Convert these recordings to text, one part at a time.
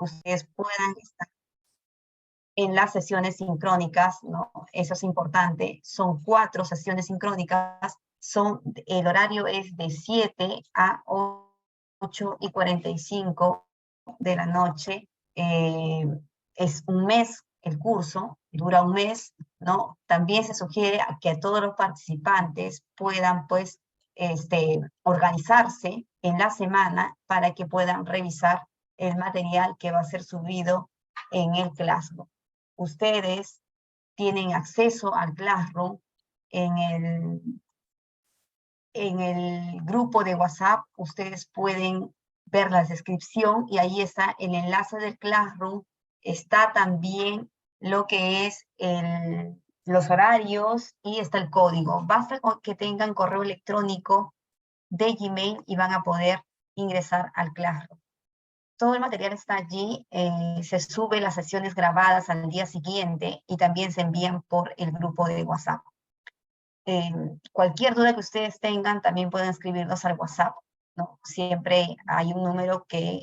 ustedes puedan estar en las sesiones sincrónicas, ¿no? Eso es importante. Son 4 sesiones sincrónicas. El horario es de 7 a 8:45 de la noche. Es un mes el curso, dura un mes, ¿no? También se sugiere que a todos los participantes puedan, pues, organizarse en la semana para que puedan revisar el material que va a ser subido en el Classroom. Ustedes tienen acceso al Classroom en el grupo de WhatsApp. Ustedes pueden ver la descripción y ahí está el enlace del Classroom. Está también lo que es los horarios y está el código. Basta con que tengan correo electrónico de Gmail y van a poder ingresar al Classroom. Todo el material está allí, se sube las sesiones grabadas al día siguiente y también se envían por el grupo de WhatsApp. Cualquier duda que ustedes tengan, también pueden escribirnos al WhatsApp, ¿no? Siempre hay un número que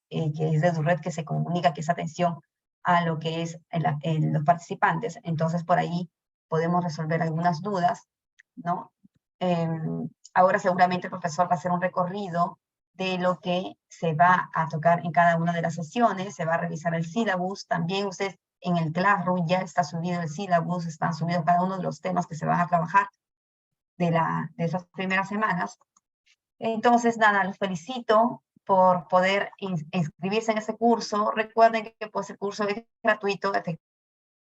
es de Durret que se comunica, que es atención a lo que es los participantes. Entonces, por ahí podemos resolver algunas dudas, ¿no? Ahora seguramente el profesor va a hacer un recorrido de lo que se va a tocar en cada una de las sesiones, se va a revisar el sílabus. También ustedes en el Classroom ya está subido el sílabus, están subidos cada uno de los temas que se van a trabajar de esas primeras semanas. Entonces, nada, los felicito por poder inscribirse en ese curso. Recuerden que pues, el curso es gratuito. La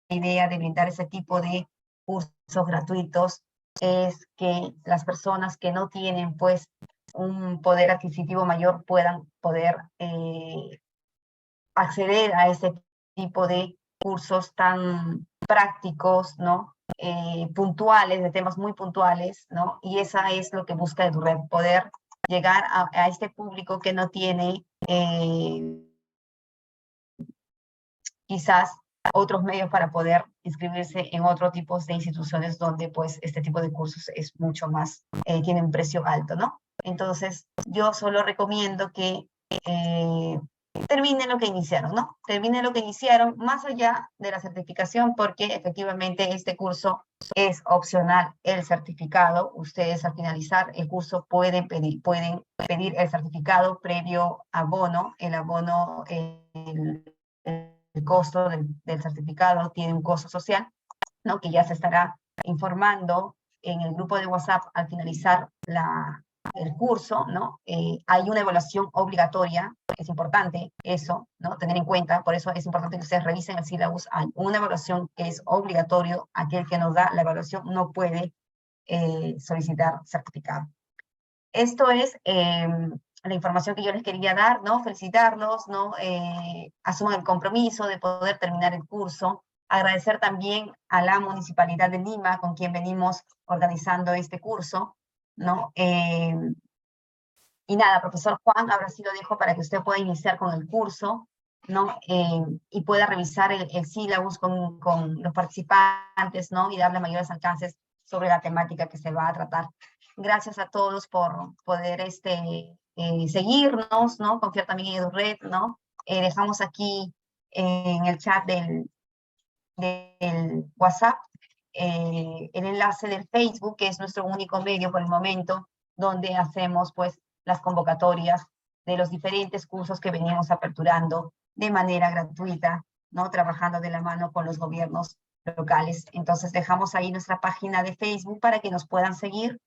idea de brindar ese tipo de cursos gratuitos es que las personas que no tienen pues un poder adquisitivo mayor puedan poder acceder a ese tipo de cursos tan prácticos, ¿no? Puntuales, de temas muy puntuales, ¿no? Y esa es lo que busca EduRed, poder llegar a este público que no tiene quizás otros medios para poder inscribirse en otros tipos de instituciones donde pues este tipo de cursos es mucho más, tiene un precio alto, ¿no? Entonces yo solo recomiendo que terminen lo que iniciaron, ¿no? Terminen lo que iniciaron más allá de la certificación, porque efectivamente este curso es opcional el certificado. Ustedes al finalizar el curso pueden pedir el certificado previo abono. El abono, el costo del certificado tiene un costo social, ¿no? Que ya se estará informando en el grupo de WhatsApp al finalizar el curso, ¿no? Hay una evaluación obligatoria, es importante eso, ¿no? Tener en cuenta, por eso es importante que ustedes revisen el sílabus. Hay una evaluación que es obligatorio, aquel que nos da la evaluación no puede solicitar certificado. Esto es la información que yo les quería dar, ¿no? Felicitarlos, ¿no? Asuman el compromiso de poder terminar el curso. Agradecer también a la Municipalidad de Lima, con quien venimos organizando este curso, ¿no? Y nada, profesor Juan, ahora sí lo dejo para que usted pueda iniciar con el curso, ¿no? Y pueda revisar el sílabus con los participantes, ¿no? Y darle mayores alcances sobre la temática que se va a tratar. Gracias a todos por poder seguirnos, ¿no? Confiar también en EduRed, ¿no? Dejamos aquí en el chat del WhatsApp el enlace del Facebook, que es nuestro único medio por el momento, donde hacemos pues las convocatorias de los diferentes cursos que venimos aperturando de manera gratuita, ¿no? Trabajando de la mano con los gobiernos locales. Entonces dejamos ahí nuestra página de Facebook para que nos puedan seguir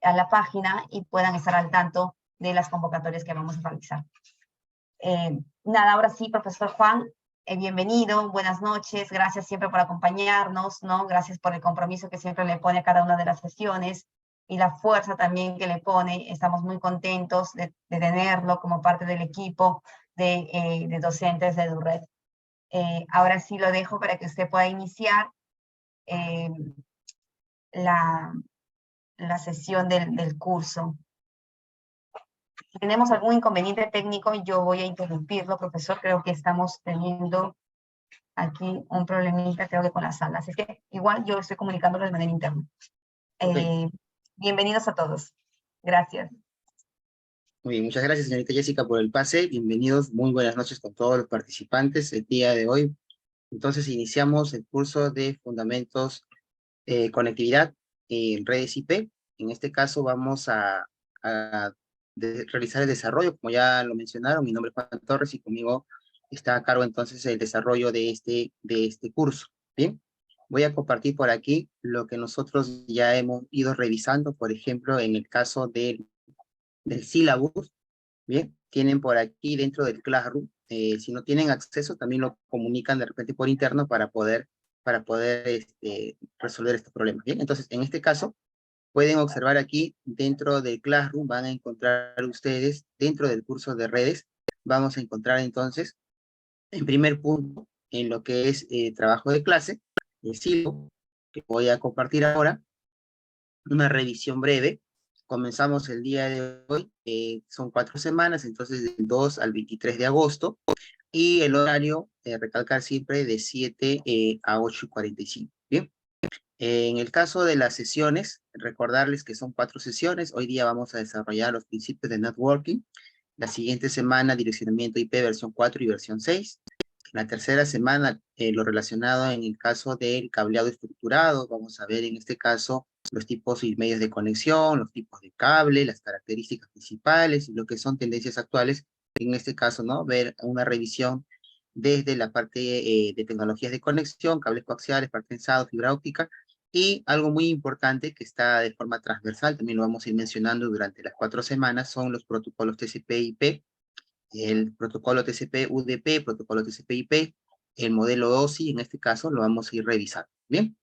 a la página y puedan estar al tanto de las convocatorias que vamos a realizar. Nada, ahora sí, profesor Juan, bienvenido, buenas noches, gracias siempre por acompañarnos, ¿no? Gracias por el compromiso que siempre le pone a cada una de las sesiones y la fuerza también que le pone. Estamos muy contentos de tenerlo como parte del equipo de docentes de EduRed. Ahora sí lo dejo para que usted pueda iniciar la sesión del curso. Si tenemos algún inconveniente técnico, yo voy a interrumpirlo, profesor. Creo que estamos teniendo aquí un problemita, creo que con la sala. Así que igual yo estoy comunicándolo de manera interna. Okay. Bienvenidos a todos. Gracias. Muy bien, muchas gracias, señorita Jessica, por el pase. Bienvenidos, muy buenas noches con todos los participantes el día de hoy. Entonces, iniciamos el curso de Fundamentos Conectividad en redes IP. En este caso, vamos a realizar el desarrollo, como ya lo mencionaron. Mi nombre es Juan Torres y conmigo está a cargo entonces el desarrollo de este curso. Bien, voy a compartir por aquí lo que nosotros ya hemos ido revisando, por ejemplo, en el caso del sílabus. Bien, tienen por aquí dentro del Classroom, si no tienen acceso, también lo comunican de repente por interno para poder resolver estos problemas. Bien, entonces en este caso, pueden observar aquí dentro del Classroom, van a encontrar ustedes, dentro del curso de redes, vamos a encontrar entonces, en primer punto, en lo que es trabajo de clase, el silo, que voy a compartir ahora, una revisión breve. Comenzamos el día de hoy, son 4 semanas, entonces del 2 al 23 de agosto, y el horario, recalcar siempre de 7 a 8:45. Bien, en el caso de las sesiones, recordarles que son 4 sesiones. Hoy día vamos a desarrollar los principios de networking. La siguiente semana, direccionamiento IP versión 4 y versión 6. La tercera semana, lo relacionado en el caso del cableado estructurado. Vamos a ver en este caso los tipos y medios de conexión, los tipos de cable, las características principales y lo que son tendencias actuales. En este caso, ¿no? Ver una revisión desde la parte de tecnologías de conexión, cables coaxiales, partensados, fibra óptica, y algo muy importante que está de forma transversal, también lo vamos a ir mencionando durante las 4 semanas, son los protocolos TCP/IP, el protocolo TCP/UDP, protocolo TCP/IP, el modelo OSI, en este caso lo vamos a ir revisando. Bien,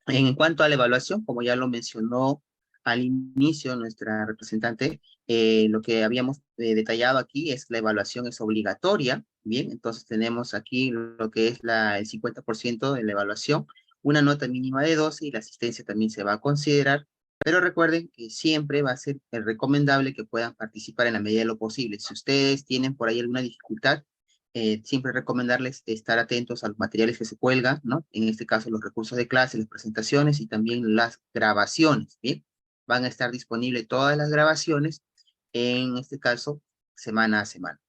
en cuanto a la evaluación, como ya lo mencionó al inicio nuestra representante, lo que habíamos detallado aquí es la evaluación es obligatoria. Bien, entonces tenemos aquí lo que es el 50% de la evaluación, una nota mínima de 12 y la asistencia también se va a considerar, pero recuerden que siempre va a ser recomendable que puedan participar en la medida de lo posible. Si ustedes tienen por ahí alguna dificultad, siempre recomendarles estar atentos a los materiales que se cuelgan, ¿no? En este caso, los recursos de clase, las presentaciones y también las grabaciones, ¿bien? Van a estar disponibles todas las grabaciones, en este caso, semana a semana.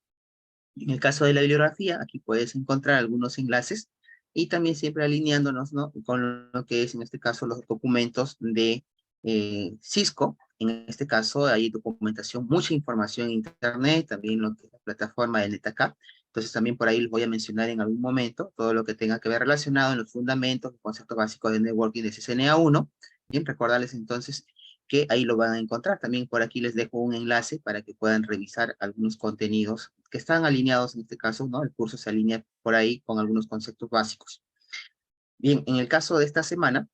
En el caso de la bibliografía, aquí puedes encontrar algunos enlaces y también siempre alineándonos, ¿no? Con lo que es, en este caso, los documentos de Cisco. En este caso, hay documentación, mucha información en Internet, también lo que es la plataforma de NetAcad. Entonces, también por ahí les voy a mencionar en algún momento todo lo que tenga que ver relacionado en los fundamentos, los conceptos básicos de networking de CCNA1. Bien, recordarles entonces que ahí lo van a encontrar. También por aquí les dejo un enlace para que puedan revisar algunos contenidos que están alineados en este caso, ¿no? El curso se alinea por ahí con algunos conceptos básicos. Bien, en el caso de esta semana,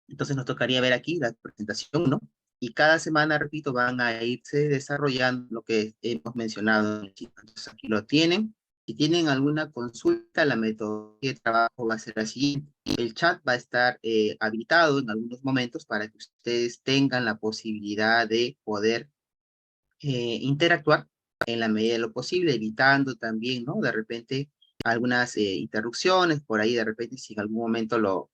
entonces nos tocaría ver aquí la presentación, ¿no? Y cada semana, repito, van a irse desarrollando lo que hemos mencionado. Entonces aquí lo tienen. Si tienen alguna consulta, la metodología de trabajo va a ser la siguiente. El chat va a estar habilitado en algunos momentos para que ustedes tengan la posibilidad de poder interactuar en la medida de lo posible, evitando también, ¿no? De repente algunas interrupciones, por ahí de repente si en algún momento lo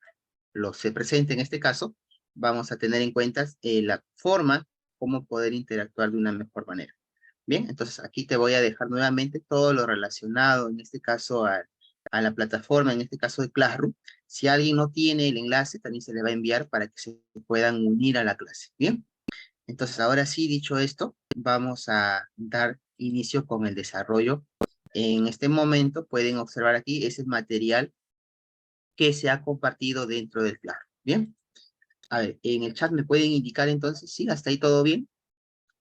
se presenta en este caso, vamos a tener en cuenta la forma cómo poder interactuar de una mejor manera. Bien, entonces aquí te voy a dejar nuevamente todo lo relacionado, en este caso a la plataforma, en este caso de Classroom. Si alguien no tiene el enlace, también se le va a enviar para que se puedan unir a la clase. Bien, entonces ahora sí, dicho esto, vamos a dar inicio con el desarrollo. En este momento pueden observar aquí ese material que se ha compartido dentro del Classroom. Bien, a ver, en el chat me pueden indicar entonces, ¿sí? ¿Hasta ahí todo bien?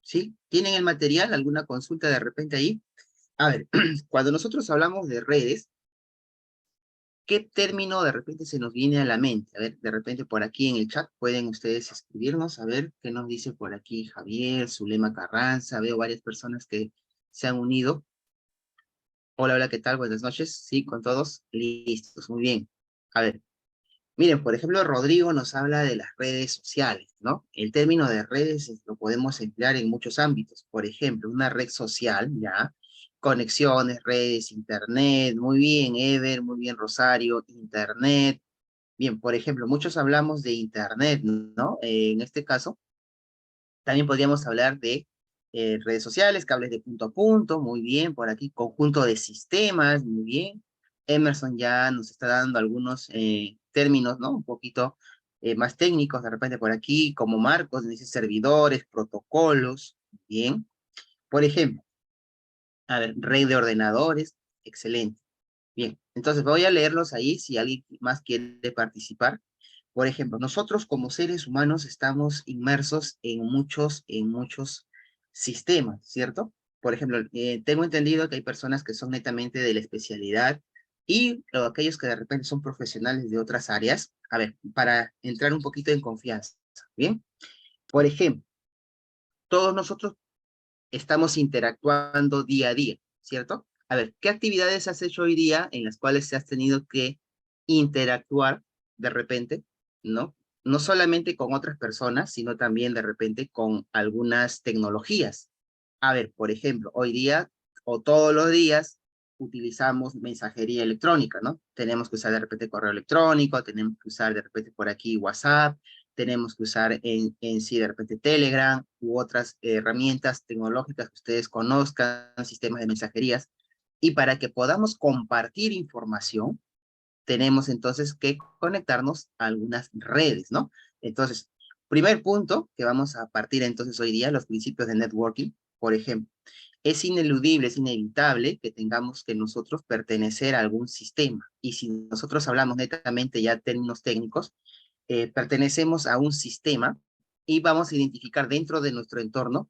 ¿Sí? ¿Tienen el material? ¿Alguna consulta de repente ahí? A ver, cuando nosotros hablamos de redes, ¿qué término de repente se nos viene a la mente? A ver, de repente por aquí en el chat pueden ustedes escribirnos, a ver qué nos dice por aquí Javier, Zulema Carranza, veo varias personas que se han unido. Hola, hola, ¿qué tal? Buenas noches. Sí, con todos listos, muy bien. A ver, miren, por ejemplo, Rodrigo nos habla de las redes sociales, ¿no? El término de redes lo podemos emplear en muchos ámbitos. Por ejemplo, una red social, ¿ya? Conexiones, redes, internet, muy bien, Ever, muy bien, Rosario, internet. Bien, por ejemplo, muchos hablamos de internet, ¿no? En este caso, también podríamos hablar de redes sociales, cables de punto a punto, muy bien, por aquí, conjunto de sistemas, muy bien. Emerson ya nos está dando algunos términos, ¿no? Un poquito más técnicos, de repente por aquí, como Marcos, dice servidores, protocolos, bien. Por ejemplo, a ver, red de ordenadores, excelente. Bien, entonces voy a leerlos ahí si alguien más quiere participar. Por ejemplo, nosotros como seres humanos estamos inmersos en muchos sistemas, ¿cierto? Por ejemplo, tengo entendido que hay personas que son netamente de la especialidad y aquellos que de repente son profesionales de otras áreas. A ver, para entrar un poquito en confianza, ¿bien? Por ejemplo, todos nosotros estamos interactuando día a día, ¿cierto? A ver, ¿qué actividades has hecho hoy día en las cuales se has tenido que interactuar de repente, ¿no? No solamente con otras personas, sino también de repente con algunas tecnologías. A ver, por ejemplo, hoy día o todos los días utilizamos mensajería electrónica, ¿no? Tenemos que usar de repente correo electrónico, tenemos que usar de repente por aquí WhatsApp, tenemos que usar en sí de repente Telegram u otras herramientas tecnológicas que ustedes conozcan, sistemas de mensajerías, y para que podamos compartir información, tenemos entonces que conectarnos a algunas redes, ¿no? Entonces, primer punto que vamos a partir entonces hoy día, los principios de networking, por ejemplo, es ineludible, es inevitable que tengamos que nosotros pertenecer a algún sistema. Y si nosotros hablamos netamente ya términos técnicos, pertenecemos a un sistema y vamos a identificar dentro de nuestro entorno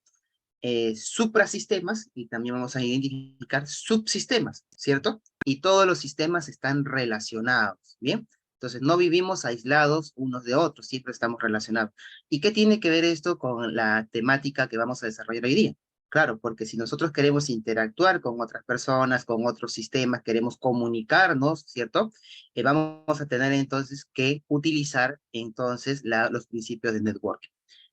suprasistemas y también vamos a identificar subsistemas, ¿cierto? Y todos los sistemas están relacionados, ¿bien? Entonces, no vivimos aislados unos de otros, siempre estamos relacionados. ¿Y qué tiene que ver esto con la temática que vamos a desarrollar hoy día? Claro, porque si nosotros queremos interactuar con otras personas, con otros sistemas, queremos comunicarnos, ¿cierto? Vamos a tener entonces que utilizar entonces los principios de networking.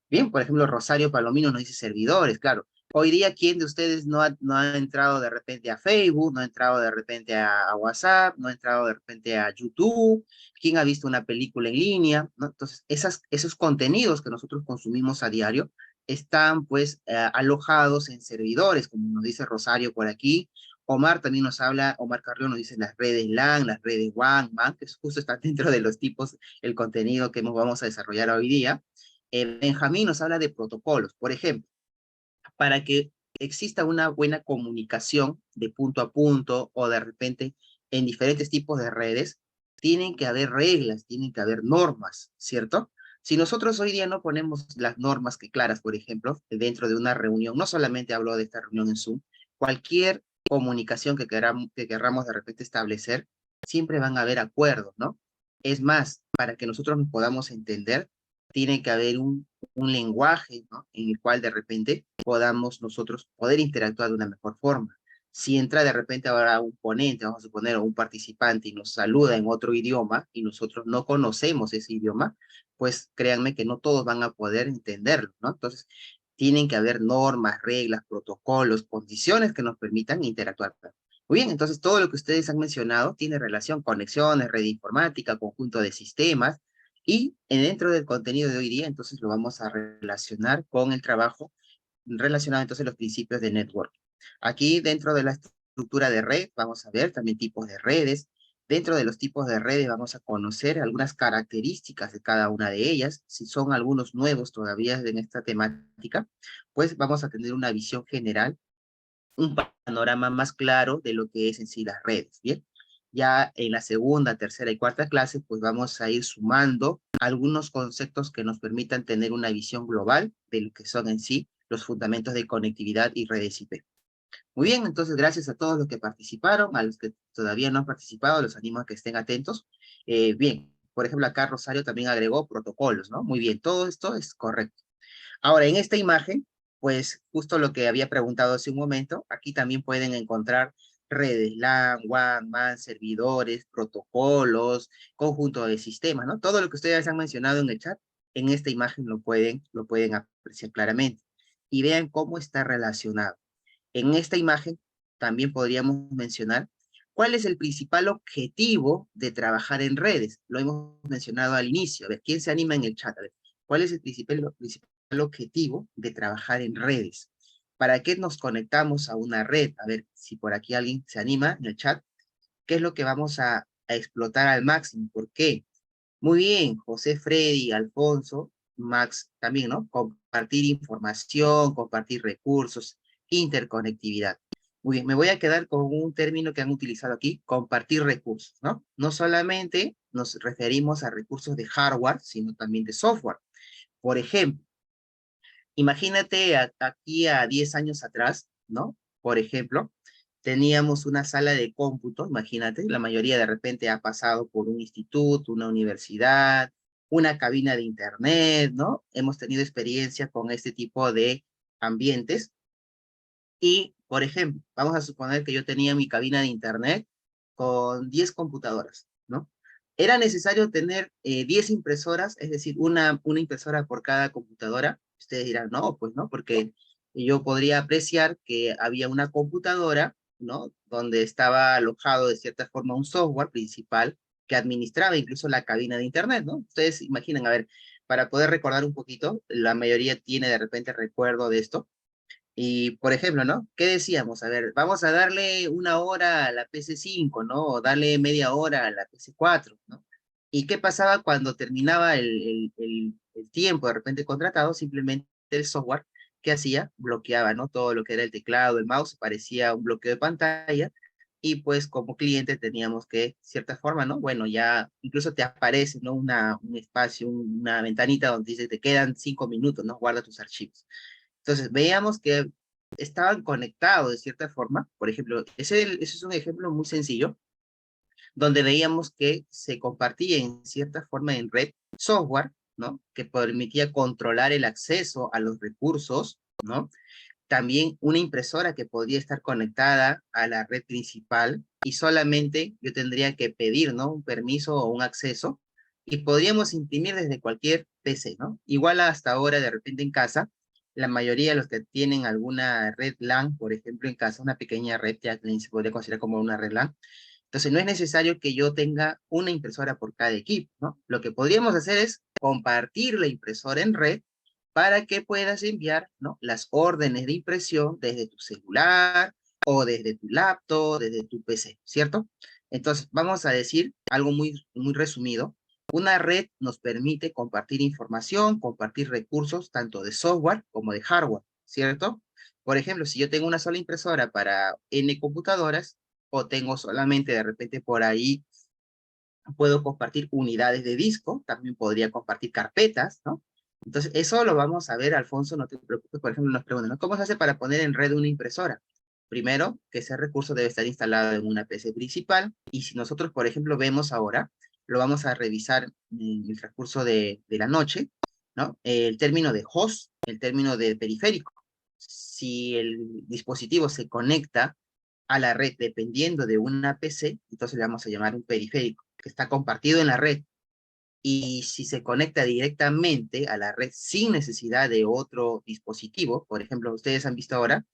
Bien, por ejemplo, Rosario Palomino nos dice servidores, claro. Hoy día, ¿quién de ustedes no ha entrado de repente a Facebook, no ha entrado de repente a WhatsApp, no ha entrado de repente a YouTube? ¿Quién ha visto una película en línea? ¿No? Entonces, esos contenidos que nosotros consumimos a diario están pues alojados en servidores, como nos dice Rosario por aquí. Omar también nos habla, Omar Carrión nos dice las redes LAN, las redes WAN, MAN, que justo está dentro de los tipos, el contenido que vamos a desarrollar hoy día. Benjamín nos habla de protocolos. Por ejemplo, para que exista una buena comunicación de punto a punto o de repente en diferentes tipos de redes, tienen que haber reglas, tienen que haber normas, ¿cierto? Si nosotros hoy día no ponemos las normas que claras, por ejemplo, dentro de una reunión, no solamente hablo de esta reunión en Zoom, cualquier comunicación que queramos de repente establecer, siempre van a haber acuerdos, ¿no? Es más, para que nosotros nos podamos entender, tiene que haber un lenguaje, ¿no? En el cual de repente podamos nosotros poder interactuar de una mejor forma. Si entra de repente ahora un ponente, vamos a suponer, o un participante y nos saluda en otro idioma y nosotros no conocemos ese idioma, pues créanme que no todos van a poder entenderlo, ¿no? Entonces, tienen que haber normas, reglas, protocolos, condiciones que nos permitan interactuar. Muy bien, entonces todo lo que ustedes han mencionado tiene relación, conexiones, red informática, conjunto de sistemas, y dentro del contenido de hoy día, entonces lo vamos a relacionar con el trabajo relacionado entonces los principios de network. Aquí dentro de la estructura de red vamos a ver también tipos de redes. Dentro de los tipos de redes vamos a conocer algunas características de cada una de ellas. Si son algunos nuevos todavía en esta temática, pues vamos a tener una visión general, un panorama más claro de lo que es en sí las redes, ¿bien? Ya en la segunda, tercera y cuarta clase, pues vamos a ir sumando algunos conceptos que nos permitan tener una visión global de lo que son en sí los fundamentos de conectividad y redes IP. Muy bien, entonces gracias a todos los que participaron, a los que todavía no han participado, los animo a que estén atentos. Bien, por ejemplo, acá Rosario también agregó protocolos, ¿no? Muy bien, todo esto es correcto. Ahora, en esta imagen, pues justo lo que había preguntado hace un momento, aquí también pueden encontrar redes LAN, WAN, MAN, servidores, protocolos, conjunto de sistemas, ¿no? Todo lo que ustedes han mencionado en el chat, en esta imagen lo pueden apreciar claramente. Y vean cómo está relacionado. En esta imagen también podríamos mencionar cuál es el principal objetivo de trabajar en redes. Lo hemos mencionado al inicio. A ver, ¿quién se anima en el chat? A ver, ¿cuál es el principal objetivo de trabajar en redes? ¿Para qué nos conectamos a una red? A ver, si por aquí alguien se anima en el chat, ¿qué es lo que vamos a explotar al máximo? ¿Por qué? Muy bien, José, Freddy, Alfonso, Max también, ¿no? Compartir información, compartir recursos, interconectividad. Muy bien, me voy a quedar con un término que han utilizado aquí, compartir recursos, ¿no? No solamente nos referimos a recursos de hardware, sino también de software. Por ejemplo, imagínate aquí a 10 años atrás, ¿no? Por ejemplo, teníamos una sala de cómputo, imagínate, la mayoría de repente ha pasado por un instituto, una universidad, una cabina de internet, ¿no? Hemos tenido experiencia con este tipo de ambientes. Y, por ejemplo, vamos a suponer que yo tenía mi cabina de internet con 10 computadoras, ¿no? Era necesario tener 10 impresoras, es decir, una impresora por cada computadora. Ustedes dirán, no, pues no, porque yo podría apreciar que había una computadora, ¿no? Donde estaba alojado de cierta forma un software principal que administraba incluso la cabina de internet, ¿no? Ustedes imaginen, a ver, para poder recordar un poquito, la mayoría tiene de repente recuerdo de esto. Y, por ejemplo, ¿no? ¿Qué decíamos? A ver, vamos a darle una hora a la PC5, ¿no? O darle media hora a la PC4, ¿no? ¿Y qué pasaba cuando terminaba el tiempo de repente contratado? Simplemente el software, ¿qué hacía? Bloqueaba, ¿no? Todo lo que era el teclado, el mouse, parecía un bloqueo de pantalla. Y pues como cliente teníamos que, de cierta forma, ¿no? Bueno, ya incluso te aparece, ¿no? Un espacio, una ventanita donde dice, te quedan 5 minutos, ¿no? Guarda tus archivos. Entonces, veíamos que estaban conectados de cierta forma. Por ejemplo, ese es un ejemplo muy sencillo, donde veíamos que se compartía en cierta forma en red software, ¿no? Que permitía controlar el acceso a los recursos, ¿no? También una impresora que podría estar conectada a la red principal y solamente yo tendría que pedir, ¿no? Un permiso o un acceso y podríamos imprimir desde cualquier PC, ¿no? Igual hasta ahora de repente en casa, la mayoría de los que tienen alguna red LAN, por ejemplo, en casa, una pequeña red, ya que se podría considerar como una red LAN, entonces no es necesario que yo tenga una impresora por cada equipo, ¿no? Lo que podríamos hacer es compartir la impresora en red para que puedas enviar, ¿no? Las órdenes de impresión desde tu celular o desde tu laptop, desde tu PC, ¿cierto? Entonces, vamos a decir algo muy resumido. Una red nos permite compartir información, compartir recursos, tanto de software como de hardware, ¿cierto? Por ejemplo, si yo tengo una sola impresora para N computadoras, o tengo solamente de repente por ahí, puedo compartir unidades de disco, también podría compartir carpetas, ¿no? Entonces, eso lo vamos a ver, Alfonso, no te preocupes, por ejemplo, nos preguntan, ¿no? ¿Cómo se hace para poner en red una impresora? Primero, que ese recurso debe estar instalado en una PC principal, y si nosotros, por ejemplo, vemos ahora, lo vamos a revisar en el transcurso de la noche, ¿no? El término de host, el término de periférico. Si el dispositivo se conecta a la red dependiendo de una PC, entonces le vamos a llamar un periférico, que está compartido en la red. Y si se conecta directamente a la red sin necesidad de otro dispositivo, por ejemplo, ustedes han visto ahora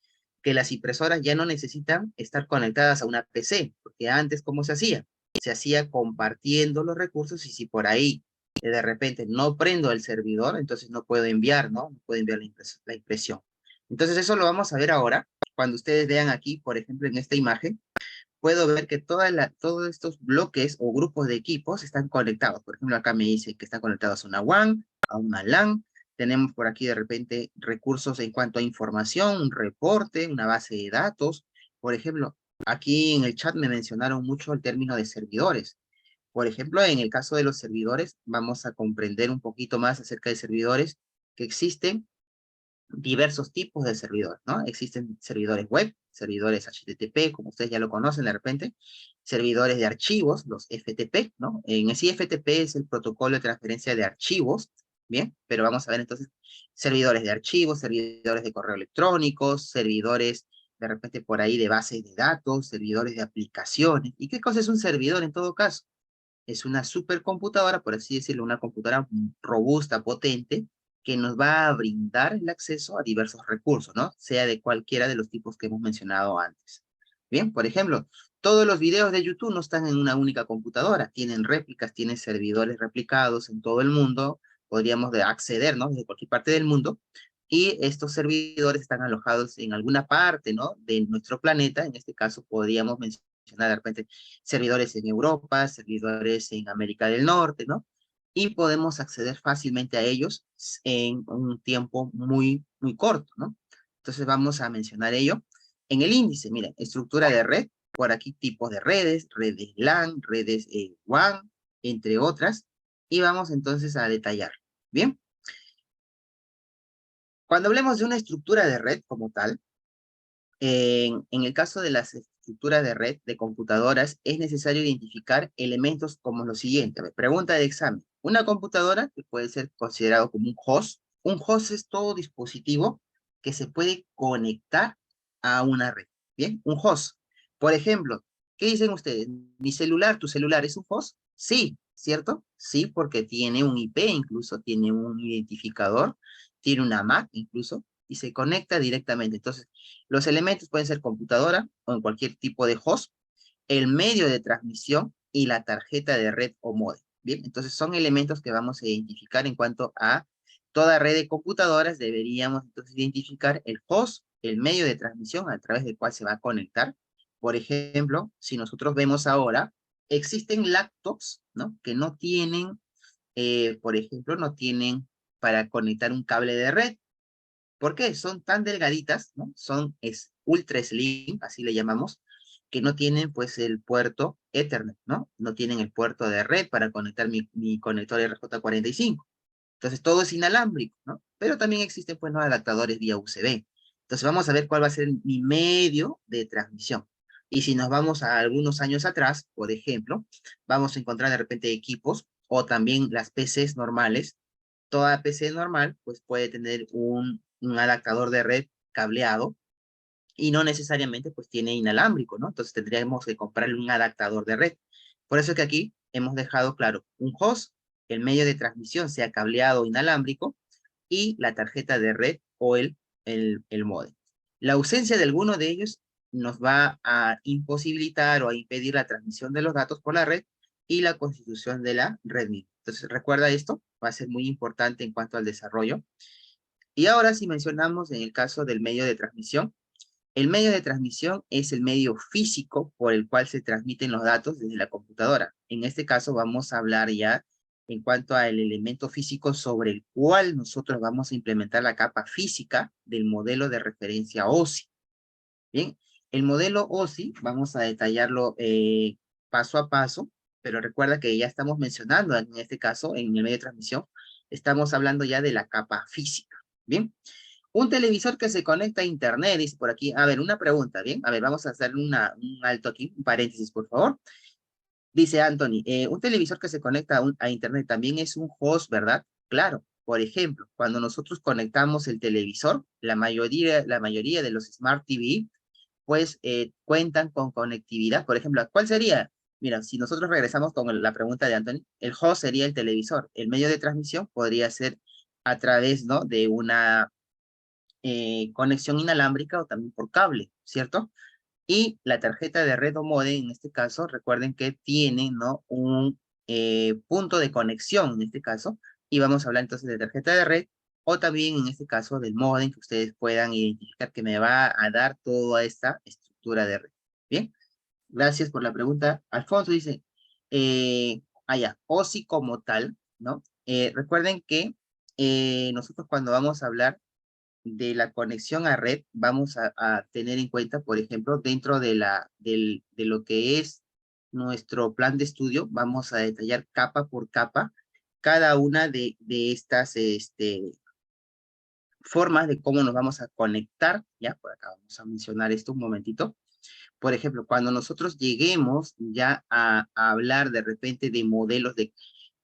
que las impresoras ya no necesitan estar conectadas a una PC, porque antes, ¿cómo se hacía? Se hacía compartiendo los recursos y si por ahí de repente no prendo el servidor, entonces no puedo enviar, ¿no? No puedo enviar la impresión. Entonces eso lo vamos a ver ahora, cuando ustedes vean aquí, por ejemplo, en esta imagen, puedo ver que todos estos bloques o grupos de equipos están conectados. Por ejemplo, acá me dice que están conectados a una WAN, a una LAN. Tenemos por aquí de repente recursos en cuanto a información, un reporte, una base de datos. Por ejemplo, aquí en el chat me mencionaron mucho el término de servidores. Por ejemplo, en el caso de los servidores, vamos a comprender un poquito más acerca de servidores que existen diversos tipos de servidores, ¿no? Existen servidores web, servidores HTTP, como ustedes ya lo conocen de repente, servidores de archivos, los FTP, ¿no? En sí FTP es el protocolo de transferencia de archivos, ¿bien? Pero vamos a ver entonces servidores de archivos, servidores de correo electrónico, servidores de repente por ahí de bases de datos, servidores de aplicaciones. ¿Y qué cosa es un servidor en todo caso? Es una supercomputadora, por así decirlo, una computadora robusta, potente, que nos va a brindar el acceso a diversos recursos, ¿no? Sea de cualquiera de los tipos que hemos mencionado antes. Bien, por ejemplo, todos los videos de YouTube no están en una única computadora, tienen réplicas, tienen servidores replicados en todo el mundo, podríamos acceder, ¿no? Desde cualquier parte del mundo, y estos servidores están alojados en alguna parte, ¿no? De nuestro planeta. En este caso podríamos mencionar de repente servidores en Europa, servidores en América del Norte, ¿no? Y podemos acceder fácilmente a ellos en un tiempo muy, muy corto, ¿no? Entonces vamos a mencionar ello. En el índice, miren, estructura de red, por aquí tipos de redes LAN, redes WAN, entre otras, y vamos entonces a detallar. Bien, cuando hablemos de una estructura de red como tal, en el caso de las estructuras de red de computadoras, es necesario identificar elementos como lo siguiente. A ver, pregunta de examen. Una computadora que puede ser considerado como un host. Un host es todo dispositivo que se puede conectar a una red. Bien, un host. Por ejemplo, ¿qué dicen ustedes? ¿Mi celular, tu celular es un host? Sí, ¿cierto? Sí, porque tiene un IP, incluso tiene un identificador, tiene una MAC incluso, y se conecta directamente. Entonces, los elementos pueden ser computadora o en cualquier tipo de host, el medio de transmisión y la tarjeta de red o módem. Bien, entonces son elementos que vamos a identificar en cuanto a toda red de computadoras. Deberíamos entonces identificar el host, el medio de transmisión a través del cual se va a conectar. Por ejemplo, si nosotros vemos ahora, existen laptops, ¿no? Que no tienen, por ejemplo, no tienen para conectar un cable de red. ¿Por qué? Son tan delgaditas, ¿no? Es ultra slim, así le llamamos, que no tienen pues el puerto Ethernet, ¿no? No tienen el puerto de red para conectar mi conector RJ45. Entonces todo es inalámbrico, ¿no? Pero también existen pues no adaptadores vía USB. Entonces vamos a ver cuál va a ser mi medio de transmisión. Y si nos vamos a algunos años atrás, por ejemplo, vamos a encontrar de repente equipos o también las PCs normales. Toda PC normal pues puede tener un adaptador de red cableado y no necesariamente pues tiene inalámbrico, ¿no? Entonces tendríamos que comprarle un adaptador de red. Por eso es que aquí hemos dejado claro un host, el medio de transmisión sea cableado o inalámbrico y la tarjeta de red o el módem. La ausencia de alguno de ellos nos va a imposibilitar o a impedir la transmisión de los datos por la red y la constitución de la red misma. Entonces recuerda esto, va a ser muy importante en cuanto al desarrollo. Y ahora si mencionamos en el caso del medio de transmisión, el medio de transmisión es el medio físico por el cual se transmiten los datos desde la computadora. En este caso vamos a hablar ya en cuanto al elemento físico sobre el cual nosotros vamos a implementar la capa física del modelo de referencia OSI. Bien, el modelo OSI vamos a detallarlo paso a paso, pero recuerda que ya estamos mencionando en este caso, en el medio de transmisión, estamos hablando ya de la capa física. Bien, un televisor que se conecta a internet, dice por aquí. A ver, una pregunta, ¿bien? A ver, vamos a hacer un alto aquí, un paréntesis, por favor. Dice Anthony, un televisor que se conecta a internet también es un host, ¿verdad? Claro. Por ejemplo, cuando nosotros conectamos el televisor, la mayoría de los Smart TV, pues cuentan con conectividad. Por ejemplo, ¿cuál sería? Mira, si nosotros regresamos con la pregunta de Anthony, el host sería el televisor. El medio de transmisión podría ser a través, ¿no? De una conexión inalámbrica o también por cable, ¿cierto? Y la tarjeta de red o módem, en este caso, recuerden que tiene, ¿no? Un punto de conexión, en este caso, y vamos a hablar entonces de tarjeta de red, o también, en este caso, del módem, que ustedes puedan identificar que me va a dar toda esta estructura de red. Bien, gracias por la pregunta. Alfonso dice, OSI como tal, ¿no? Recuerden que nosotros cuando vamos a hablar de la conexión a red, vamos a tener en cuenta, por ejemplo, dentro de lo que es nuestro plan de estudio, vamos a detallar capa por capa cada una de estas formas de cómo nos vamos a conectar, ya, por acá vamos a mencionar esto un momentito. Por ejemplo, cuando nosotros lleguemos ya a hablar de repente de modelos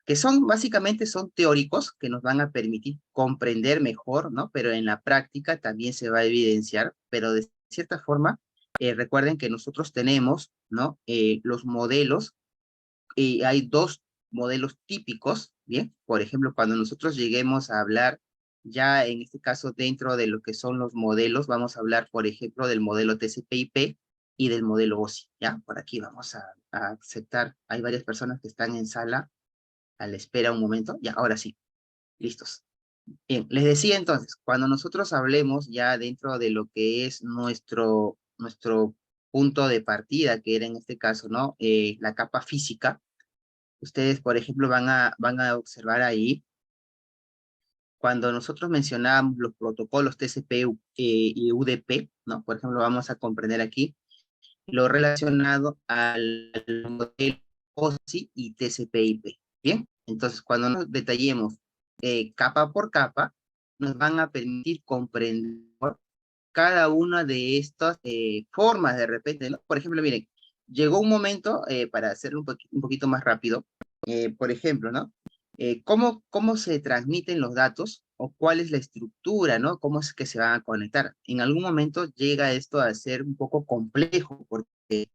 que son básicamente son teóricos que nos van a permitir comprender mejor, ¿no? Pero en la práctica también se va a evidenciar, pero de cierta forma, recuerden que nosotros tenemos, ¿no? Los modelos, y hay dos modelos típicos, ¿bien? Por ejemplo, cuando nosotros lleguemos a hablar ya en este caso dentro de lo que son los modelos, vamos a hablar, por ejemplo, del modelo TCP/IP y del modelo OSI, ¿ya? Por aquí vamos a aceptar, hay varias personas que están en sala a la espera un momento. Ya, ahora sí. Listos. Bien, les decía entonces, cuando nosotros hablemos ya dentro de lo que es nuestro punto de partida, que era en este caso, ¿no? La capa física, ustedes, por ejemplo, van a observar ahí, cuando nosotros mencionamos los protocolos TCP y UDP, ¿no? Por ejemplo, vamos a comprender aquí lo relacionado al modelo OSI y TCP/IP. Bien, entonces cuando nos detallemos capa por capa, nos van a permitir comprender cada una de estas formas de repente, ¿no? Por ejemplo, miren, llegó un momento, para hacerlo un poquito más rápido, por ejemplo, ¿no? ¿Cómo se transmiten los datos o cuál es la estructura, ¿no? ¿Cómo es que se van a conectar? En algún momento llega esto a ser un poco complejo, porque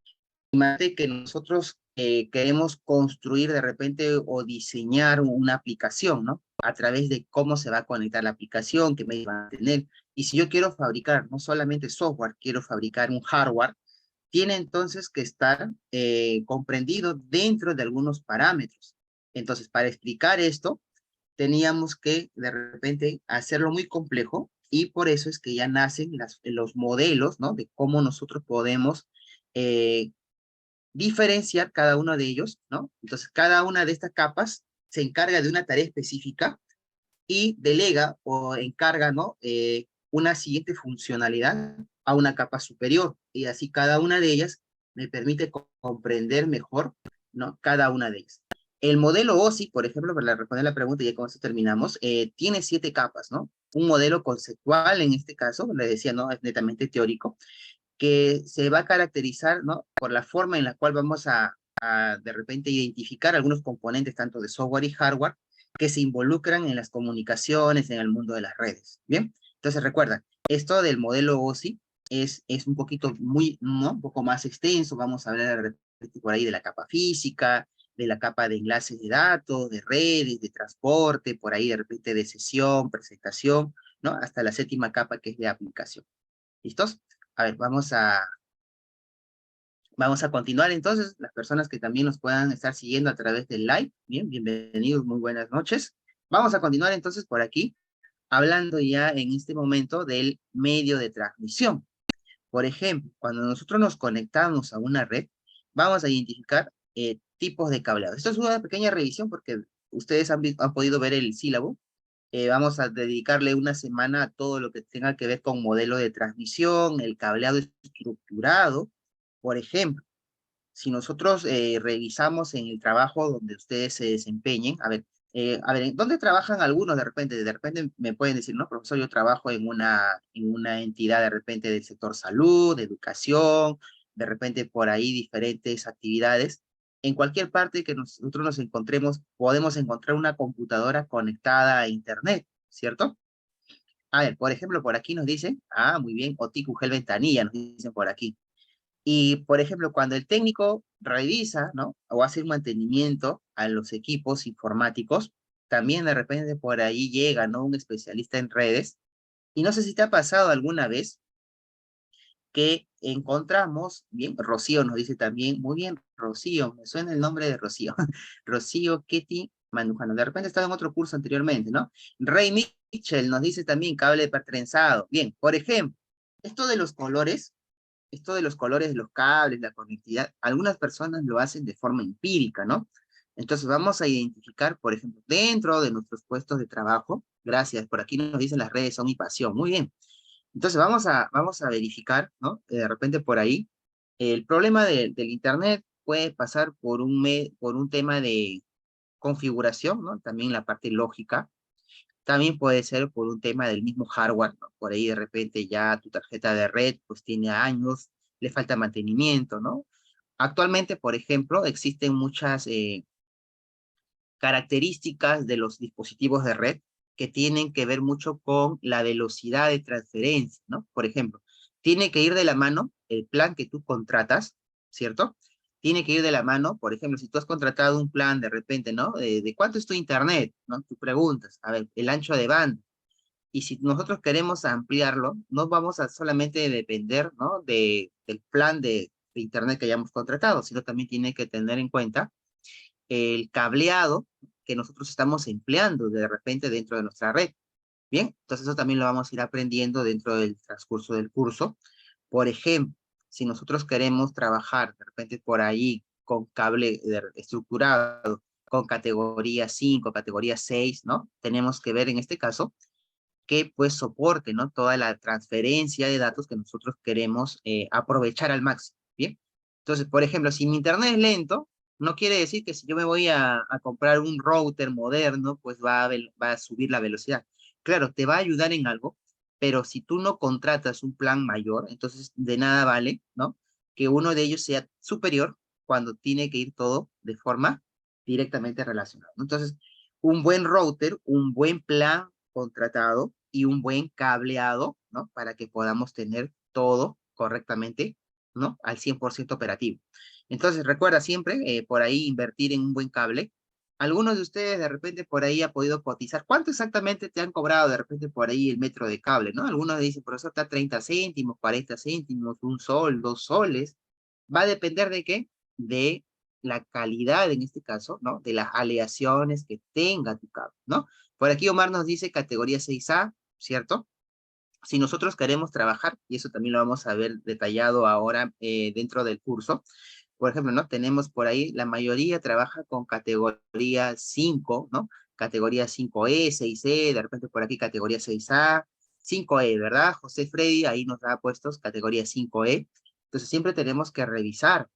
imagínate que nosotros queremos construir de repente o diseñar una aplicación, ¿no? A través de cómo se va a conectar la aplicación, qué medios van a tener. Y si yo quiero fabricar no solamente software, quiero fabricar un hardware, tiene entonces que estar comprendido dentro de algunos parámetros. Entonces, para explicar esto, teníamos que de repente hacerlo muy complejo y por eso es que ya nacen los modelos, ¿no? De cómo nosotros podemos eh, diferenciar cada uno de ellos, ¿no? Entonces, cada una de estas capas se encarga de una tarea específica y delega o encarga, ¿no? Una siguiente funcionalidad a una capa superior. Y así cada una de ellas me permite comprender mejor, ¿no? Cada una de ellas. El modelo OSI, por ejemplo, para responder la pregunta, y ya con esto terminamos, tiene 7 capas, ¿no? Un modelo conceptual, en este caso, le decía, ¿no? Es netamente teórico, que se va a caracterizar, ¿no? Por la forma en la cual vamos a de repente identificar algunos componentes tanto de software y hardware que se involucran en las comunicaciones, en el mundo de las redes. Bien, entonces recuerda, esto del modelo OSI es un poquito ¿no? Un poco más extenso, vamos a hablar de repente por ahí de la capa física, de la capa de enlaces de datos, de redes, de transporte, por ahí de repente de sesión, presentación, ¿no? Hasta la 7ª capa que es de aplicación. ¿Listos? A ver, vamos a continuar entonces, las personas que también nos puedan estar siguiendo a través del live. Bien, bienvenidos, muy buenas noches. Vamos a continuar entonces por aquí, hablando ya en este momento del medio de transmisión. Por ejemplo, cuando nosotros nos conectamos a una red, vamos a identificar tipos de cableado. Esto es una pequeña revisión porque ustedes han podido ver el sílabo. Vamos a dedicarle una semana a todo lo que tenga que ver con modelo de transmisión, el cableado estructurado. Por ejemplo, si nosotros revisamos en el trabajo donde ustedes se desempeñen, a ver, ¿dónde trabajan algunos de repente? De repente me pueden decir, no, profesor, yo trabajo en una entidad de repente del sector salud, de educación, de repente por ahí diferentes actividades. En cualquier parte que nosotros nos encontremos, podemos encontrar una computadora conectada a Internet, ¿cierto? A ver, por ejemplo, por aquí nos dicen, muy bien, Otiku Gel Ventanilla, nos dicen por aquí. Y, por ejemplo, cuando el técnico revisa, ¿no? O hace un mantenimiento a los equipos informáticos, también de repente por ahí llega, ¿no? Un especialista en redes. Y no sé si te ha pasado alguna vez que encontramos, bien, Rocío nos dice también, muy bien, Rocío, me suena el nombre de Rocío, Rocío Ketty Mandujano, de repente estaba en otro curso anteriormente, ¿no? Rey Mitchell nos dice también cable trenzado. Bien, por ejemplo, esto de los colores, esto de los colores de los cables, la conectividad, algunas personas lo hacen de forma empírica, ¿no? Entonces vamos a identificar, por ejemplo, dentro de nuestros puestos de trabajo, gracias, por aquí nos dicen las redes son mi pasión, muy bien. Entonces vamos a verificar, ¿no? De repente por ahí, el problema del Internet puede pasar por un tema de configuración, ¿no? También la parte lógica, también puede ser por un tema del mismo hardware, ¿no? Por ahí de repente ya tu tarjeta de red pues tiene años, le falta mantenimiento, ¿no? Actualmente, por ejemplo, existen muchas características de los dispositivos de red que tienen que ver mucho con la velocidad de transferencia, ¿no? Por ejemplo, tiene que ir de la mano el plan que tú contratas, ¿cierto? Tiene que ir de la mano, por ejemplo, si tú has contratado un plan de repente, ¿no? ¿De cuánto es tu internet? ¿No? Tú preguntas, a ver, el ancho de banda. Y si nosotros queremos ampliarlo, no vamos a solamente depender, ¿no? Del plan de internet que hayamos contratado, sino también tiene que tener en cuenta el cableado que nosotros estamos empleando de repente dentro de nuestra red. Bien, entonces eso también lo vamos a ir aprendiendo dentro del transcurso del curso. Por ejemplo, si nosotros queremos trabajar de repente por ahí con cable estructurado, con categoría 5, categoría 6, ¿no? Tenemos que ver en este caso que pues soporte, ¿no? Toda la transferencia de datos que nosotros queremos aprovechar al máximo, ¿bien? Entonces, por ejemplo, si mi internet es lento, no quiere decir que si yo me voy a comprar un router moderno, pues va a subir la velocidad. Claro, te va a ayudar en algo, pero si tú no contratas un plan mayor, entonces de nada vale, ¿no? Que uno de ellos sea superior cuando tiene que ir todo de forma directamente relacionada, ¿no? Entonces, un buen router, un buen plan contratado y un buen cableado, ¿no? Para que podamos tener todo correctamente, ¿no? Al 100% operativo. Entonces, recuerda siempre por ahí invertir en un buen cable. Algunos de ustedes de repente por ahí ha podido cotizar. ¿Cuánto exactamente te han cobrado de repente por ahí el metro de cable, no? Algunos dicen, profesor, está 30 céntimos, 40 céntimos, un sol, 2 soles. Va a depender de qué? De la calidad, en este caso, ¿no? De las aleaciones que tenga tu cable, ¿no? Por aquí Omar nos dice categoría 6A, ¿cierto? Si nosotros queremos trabajar, y eso también lo vamos a ver detallado ahora dentro del curso, por ejemplo, ¿no? Tenemos por ahí, la mayoría trabaja con categoría 5, ¿no? Categoría 5E, 6E, de repente por aquí categoría 6A, 5E, ¿verdad? José Freddy ahí nos da puestos categoría 5E. Entonces siempre tenemos que revisar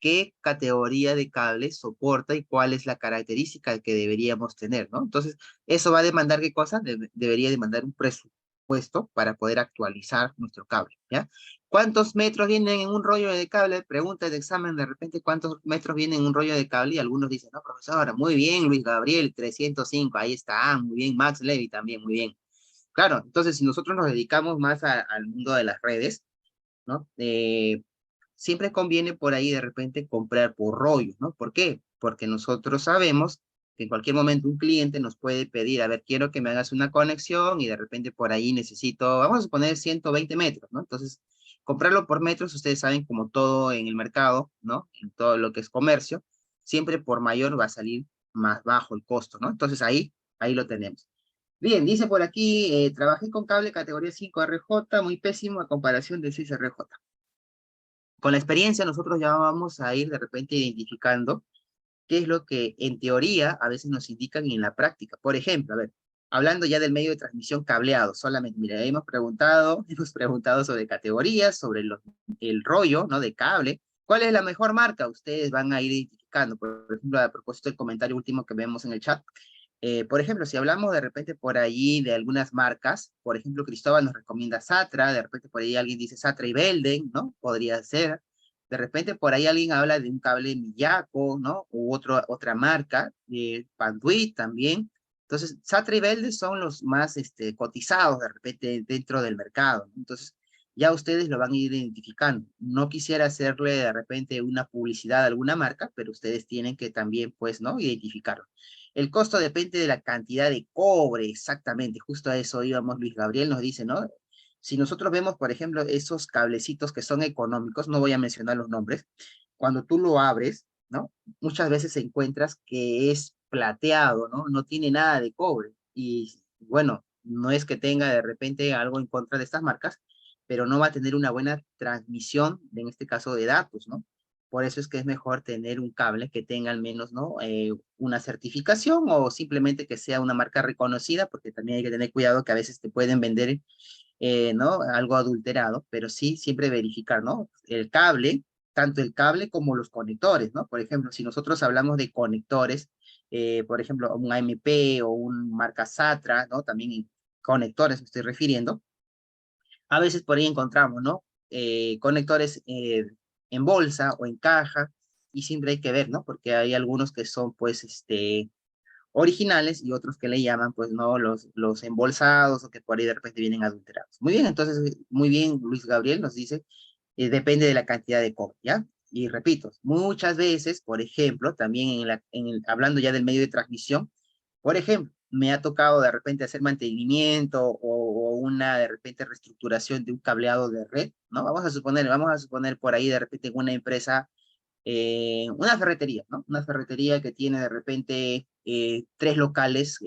qué categoría de cable soporta y cuál es la característica que deberíamos tener, ¿no? Entonces, eso va a demandar qué cosa? Debería demandar un presupuesto para poder actualizar nuestro cable, ¿ya? ¿Cuántos metros vienen en un rollo de cable? Pregunta de examen de repente, ¿cuántos metros vienen en un rollo de cable? Y algunos dicen, no, profesora, muy bien, Luis Gabriel, 305, ahí está, muy bien, Max Levy también, muy bien. Claro, entonces si nosotros nos dedicamos más al mundo de las redes, ¿no? Siempre conviene por ahí de repente comprar por rollo, ¿no? ¿Por qué? Porque nosotros sabemos que en cualquier momento un cliente nos puede pedir, a ver, quiero que me hagas una conexión y de repente por ahí necesito, vamos a suponer 120 metros, ¿no? Entonces, comprarlo por metros, ustedes saben, como todo en el mercado, ¿no? En todo lo que es comercio, siempre por mayor va a salir más bajo el costo, ¿no? Entonces ahí lo tenemos. Bien, dice por aquí, trabajé con cable categoría 5 RJ, muy pésimo a comparación de 6 RJ. Con la experiencia nosotros ya vamos a ir de repente identificando qué es lo que en teoría a veces nos indican y en la práctica. Por ejemplo, a ver, hablando ya del medio de transmisión cableado, solamente, mira, hemos preguntado sobre categorías, sobre el rollo, ¿no? De cable. ¿Cuál es la mejor marca? Ustedes van a ir identificando. Por ejemplo, a propósito del comentario último que vemos en el chat, por ejemplo, si hablamos de repente por allí de algunas marcas, por ejemplo, Cristóbal nos recomienda Satra, de repente por ahí alguien dice Satra y Belden, ¿no? Podría ser. De repente por ahí alguien habla de un cable Miyako, ¿no? U otra marca, Panduit también. Entonces, Satra y Belden son los más cotizados de repente dentro del mercado, ¿no? Entonces, ya ustedes lo van a ir identificando. No quisiera hacerle de repente una publicidad a alguna marca, pero ustedes tienen que también, pues, ¿no? Identificarlo. El costo depende de la cantidad de cobre, exactamente, justo a eso íbamos, Luis Gabriel nos dice, ¿no? Si nosotros vemos, por ejemplo, esos cablecitos que son económicos, no voy a mencionar los nombres, cuando tú lo abres, ¿no? Muchas veces encuentras que es plateado, ¿no? No tiene nada de cobre. Y bueno, no es que tenga de repente algo en contra de estas marcas, pero no va a tener una buena transmisión, en este caso de datos, ¿no? Por eso es que es mejor tener un cable que tenga al menos, ¿no? Una certificación o simplemente que sea una marca reconocida, porque también hay que tener cuidado que a veces te pueden vender, ¿no? Algo adulterado, pero sí siempre verificar, ¿no? El cable, tanto el cable como los conectores, ¿no? Por ejemplo, si nosotros hablamos de conectores, por ejemplo, un AMP o un marca Satra, ¿no? También conectores me estoy refiriendo, a veces por ahí encontramos, ¿no? Conectores en bolsa o en caja, y siempre hay que ver, ¿no? Porque hay algunos que son, pues, originales y otros que le llaman, pues, ¿no? Los embolsados o que por ahí de repente vienen adulterados. Muy bien, entonces, muy bien, Luis Gabriel nos dice, depende de la cantidad de cobre, ¿ya? Y repito, muchas veces, por ejemplo, también hablando ya del medio de transmisión, por ejemplo, me ha tocado de repente hacer mantenimiento o una de repente reestructuración de un cableado de red, ¿no? Vamos a suponer por ahí de repente en una empresa, una ferretería, ¿no? Una ferretería que tiene de repente 3 locales,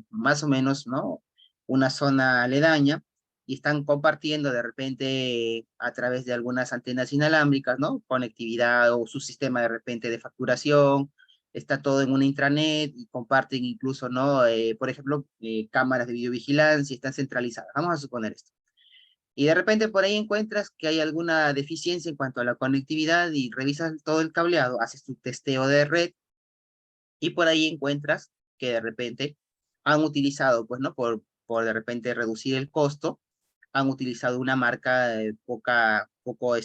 más o menos, ¿no? una zona aledaña, y están compartiendo de repente a través de algunas antenas inalámbricas, ¿no? Conectividad o su sistema de repente de facturación, está todo en una intranet y comparten incluso, ¿no? Por ejemplo, cámaras de videovigilancia, están centralizadas. Vamos a suponer esto. Y de repente por ahí encuentras que hay alguna deficiencia en cuanto a la conectividad y revisas todo el cableado, haces tu testeo de red y por ahí encuentras que de repente han utilizado, pues, ¿no? Por de repente reducir el costo, han utilizado una marca poco,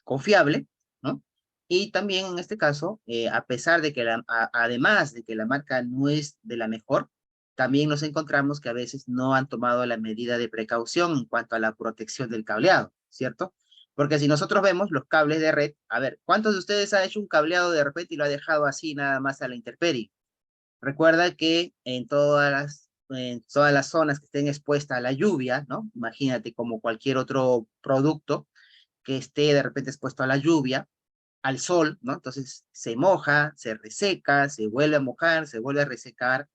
confiable, ¿no? Y también en este caso, a pesar de que además de que la marca no es de la mejor, también nos encontramos que a veces no han tomado la medida de precaución en cuanto a la protección del cableado, ¿cierto? Porque si nosotros vemos los cables de red, a ver, ¿cuántos de ustedes ha hecho un cableado de repente y lo ha dejado así nada más a la intemperie? Recuerda que en todas las zonas que estén expuestas a la lluvia, ¿no? Imagínate como cualquier otro producto que esté de repente expuesto a la lluvia, al sol, ¿no? Entonces se moja, se reseca, se vuelve a mojar, se vuelve a resecar.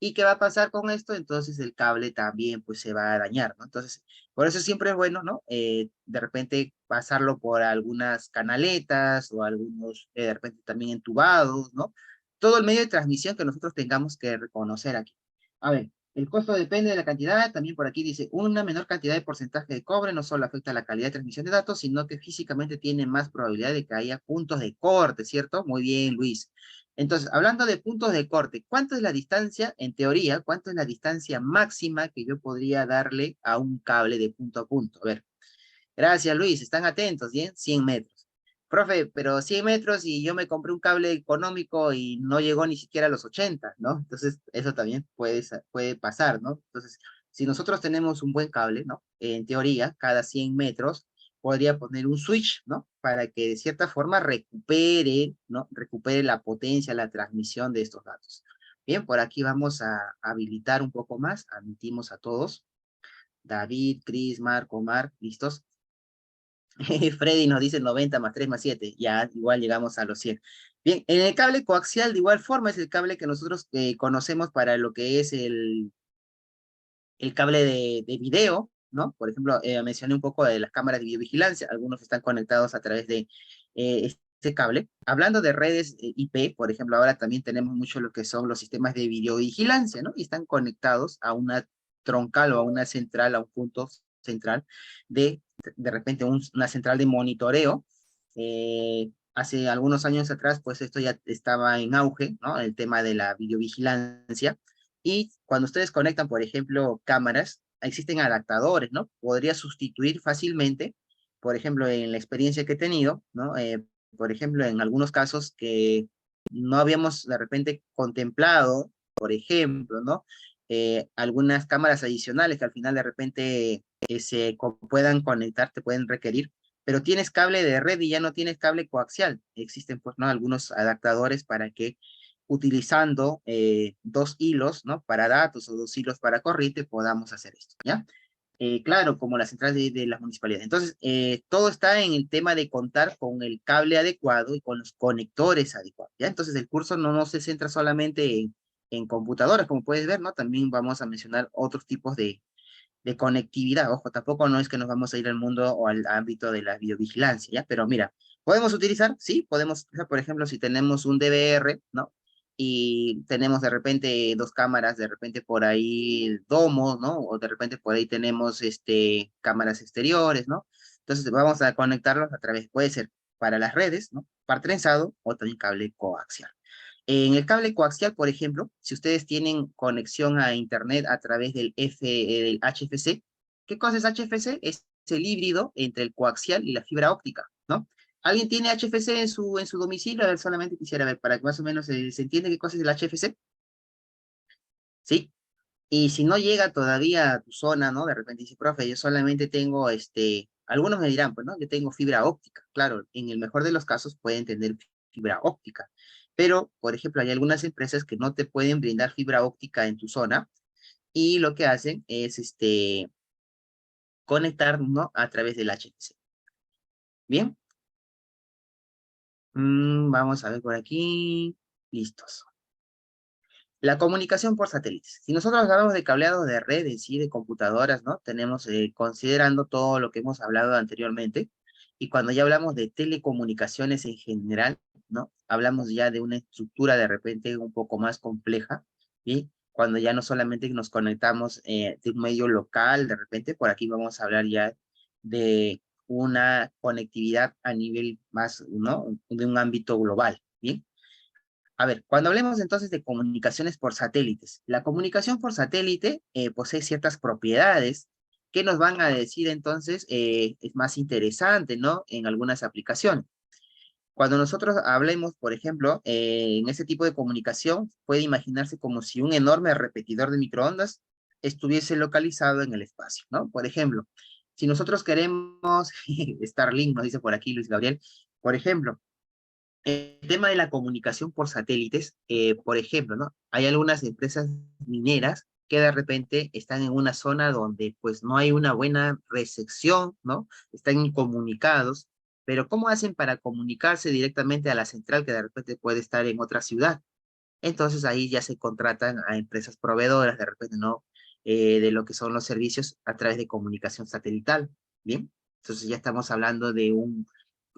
¿Y qué va a pasar con esto? Entonces el cable también pues se va a dañar, ¿no? Entonces, por eso siempre es bueno, ¿no? De repente pasarlo por algunas canaletas o algunos, de repente también entubados, ¿no? Todo el medio de transmisión que nosotros tengamos que reconocer aquí. A ver, el costo depende de la cantidad, también por aquí dice, una menor cantidad de porcentaje de cobre no solo afecta la calidad de transmisión de datos, sino que físicamente tiene más probabilidad de que haya puntos de corte, ¿cierto? Muy bien, Luis. Entonces, hablando de puntos de corte, ¿cuánto es la distancia, en teoría, cuánto es la distancia máxima que yo podría darle a un cable de punto a punto? A ver, gracias, Luis, están atentos, ¿bien? 100 metros. Profe, pero 100 metros y yo me compré un cable económico y no llegó ni siquiera a los 80, ¿no? Entonces, eso también puede pasar, ¿no? Entonces, si nosotros tenemos un buen cable, ¿no? En teoría, cada 100 metros podría poner un switch, ¿no? Para que de cierta forma recupere, ¿no? Recupere la potencia, la transmisión de estos datos. Bien, por aquí vamos a habilitar un poco más. Admitimos a todos. David, Cris, Marco, Omar, ¿listos? Freddy nos dice 90 más 3 más 7. Ya, igual llegamos a los 100. Bien, en el cable coaxial de igual forma es el cable que nosotros conocemos para lo que es el cable de video, ¿no? Por ejemplo, mencioné un poco de las cámaras de videovigilancia. Algunos están conectados a través de este cable. Hablando de redes IP, por ejemplo, ahora también tenemos mucho lo que son los sistemas de videovigilancia, ¿no? Y están conectados a una troncal o a una central, a un punto central de repente una central de monitoreo. Hace algunos años atrás, pues esto ya estaba en auge, ¿no? El tema de la videovigilancia. Y cuando ustedes conectan, por ejemplo, cámaras, existen adaptadores, ¿no? Podría sustituir fácilmente, por ejemplo, en la experiencia que he tenido, ¿no? Por ejemplo, en algunos casos que no habíamos de repente contemplado, por ejemplo, ¿no? Algunas cámaras adicionales que al final de repente puedan conectar, te pueden requerir, pero tienes cable de red y ya no tienes cable coaxial. Existen, pues, ¿no? Algunos adaptadores para que utilizando dos hilos, ¿no? Para datos o dos hilos para corriente podamos hacer esto, ¿ya? Claro, como la central de las municipalidades. Entonces, todo está en el tema de contar con el cable adecuado y con los conectores adecuados, ¿ya? Entonces, el curso no se centra solamente en computadoras, como puedes ver, ¿no? También vamos a mencionar otros tipos de conectividad. Ojo, tampoco no es que nos vamos a ir al mundo o al ámbito de la videovigilancia, ¿ya? Pero mira, podemos utilizar, sí, podemos utilizar, por ejemplo, si tenemos un DVR, ¿no? Y tenemos de repente dos cámaras, de repente por ahí domos, ¿no? O de repente por ahí tenemos cámaras exteriores, ¿no? Entonces vamos a conectarlos a través, puede ser para las redes, ¿no? Par trenzado o también cable coaxial. En el cable coaxial, por ejemplo, si ustedes tienen conexión a internet a través del HFC, ¿qué cosa es HFC? Es el híbrido entre el coaxial y la fibra óptica, ¿no? ¿Alguien tiene HFC en su domicilio? A ver, solamente quisiera ver para que más o menos se entienda qué cosa es el HFC. ¿Sí? Y si no llega todavía a tu zona, ¿no? De repente dice, profe, yo solamente tengo, algunos me dirán, pues, ¿no? Yo tengo fibra óptica. Claro, en el mejor de los casos pueden tener fibra óptica. Pero, por ejemplo, hay algunas empresas que no te pueden brindar fibra óptica en tu zona y lo que hacen es, conectar, ¿no? A través del HFC. Bien. Vamos a ver por aquí. Listos. La comunicación por satélites. Si nosotros hablamos de cableado de redes y de computadoras, ¿no? Tenemos, considerando todo lo que hemos hablado anteriormente, y cuando ya hablamos de telecomunicaciones en general, ¿no? Hablamos ya de una estructura de repente un poco más compleja, ¿sí? Cuando ya no solamente nos conectamos de un medio local, de repente por aquí vamos a hablar ya de una conectividad a nivel más, ¿no? De un ámbito global, ¿bien? A ver, cuando hablemos entonces de comunicaciones por satélites, la comunicación por satélite posee ciertas propiedades que nos van a decir entonces es más interesante, ¿no? En algunas aplicaciones. Cuando nosotros hablemos, por ejemplo, en ese tipo de comunicación, puede imaginarse como si un enorme repetidor de microondas estuviese localizado en el espacio, ¿no? Por ejemplo, si nosotros queremos, Starlink, nos dice por aquí Luis Gabriel, por ejemplo, el tema de la comunicación por satélites, por ejemplo, ¿no? Hay algunas empresas mineras que de repente están en una zona donde pues no hay una buena recepción, ¿no? Están incomunicados, pero ¿cómo hacen para comunicarse directamente a la central que de repente puede estar en otra ciudad? Entonces ahí ya se contratan a empresas proveedoras, de repente, ¿no? De lo que son los servicios a través de comunicación satelital, ¿bien? Entonces ya estamos hablando de un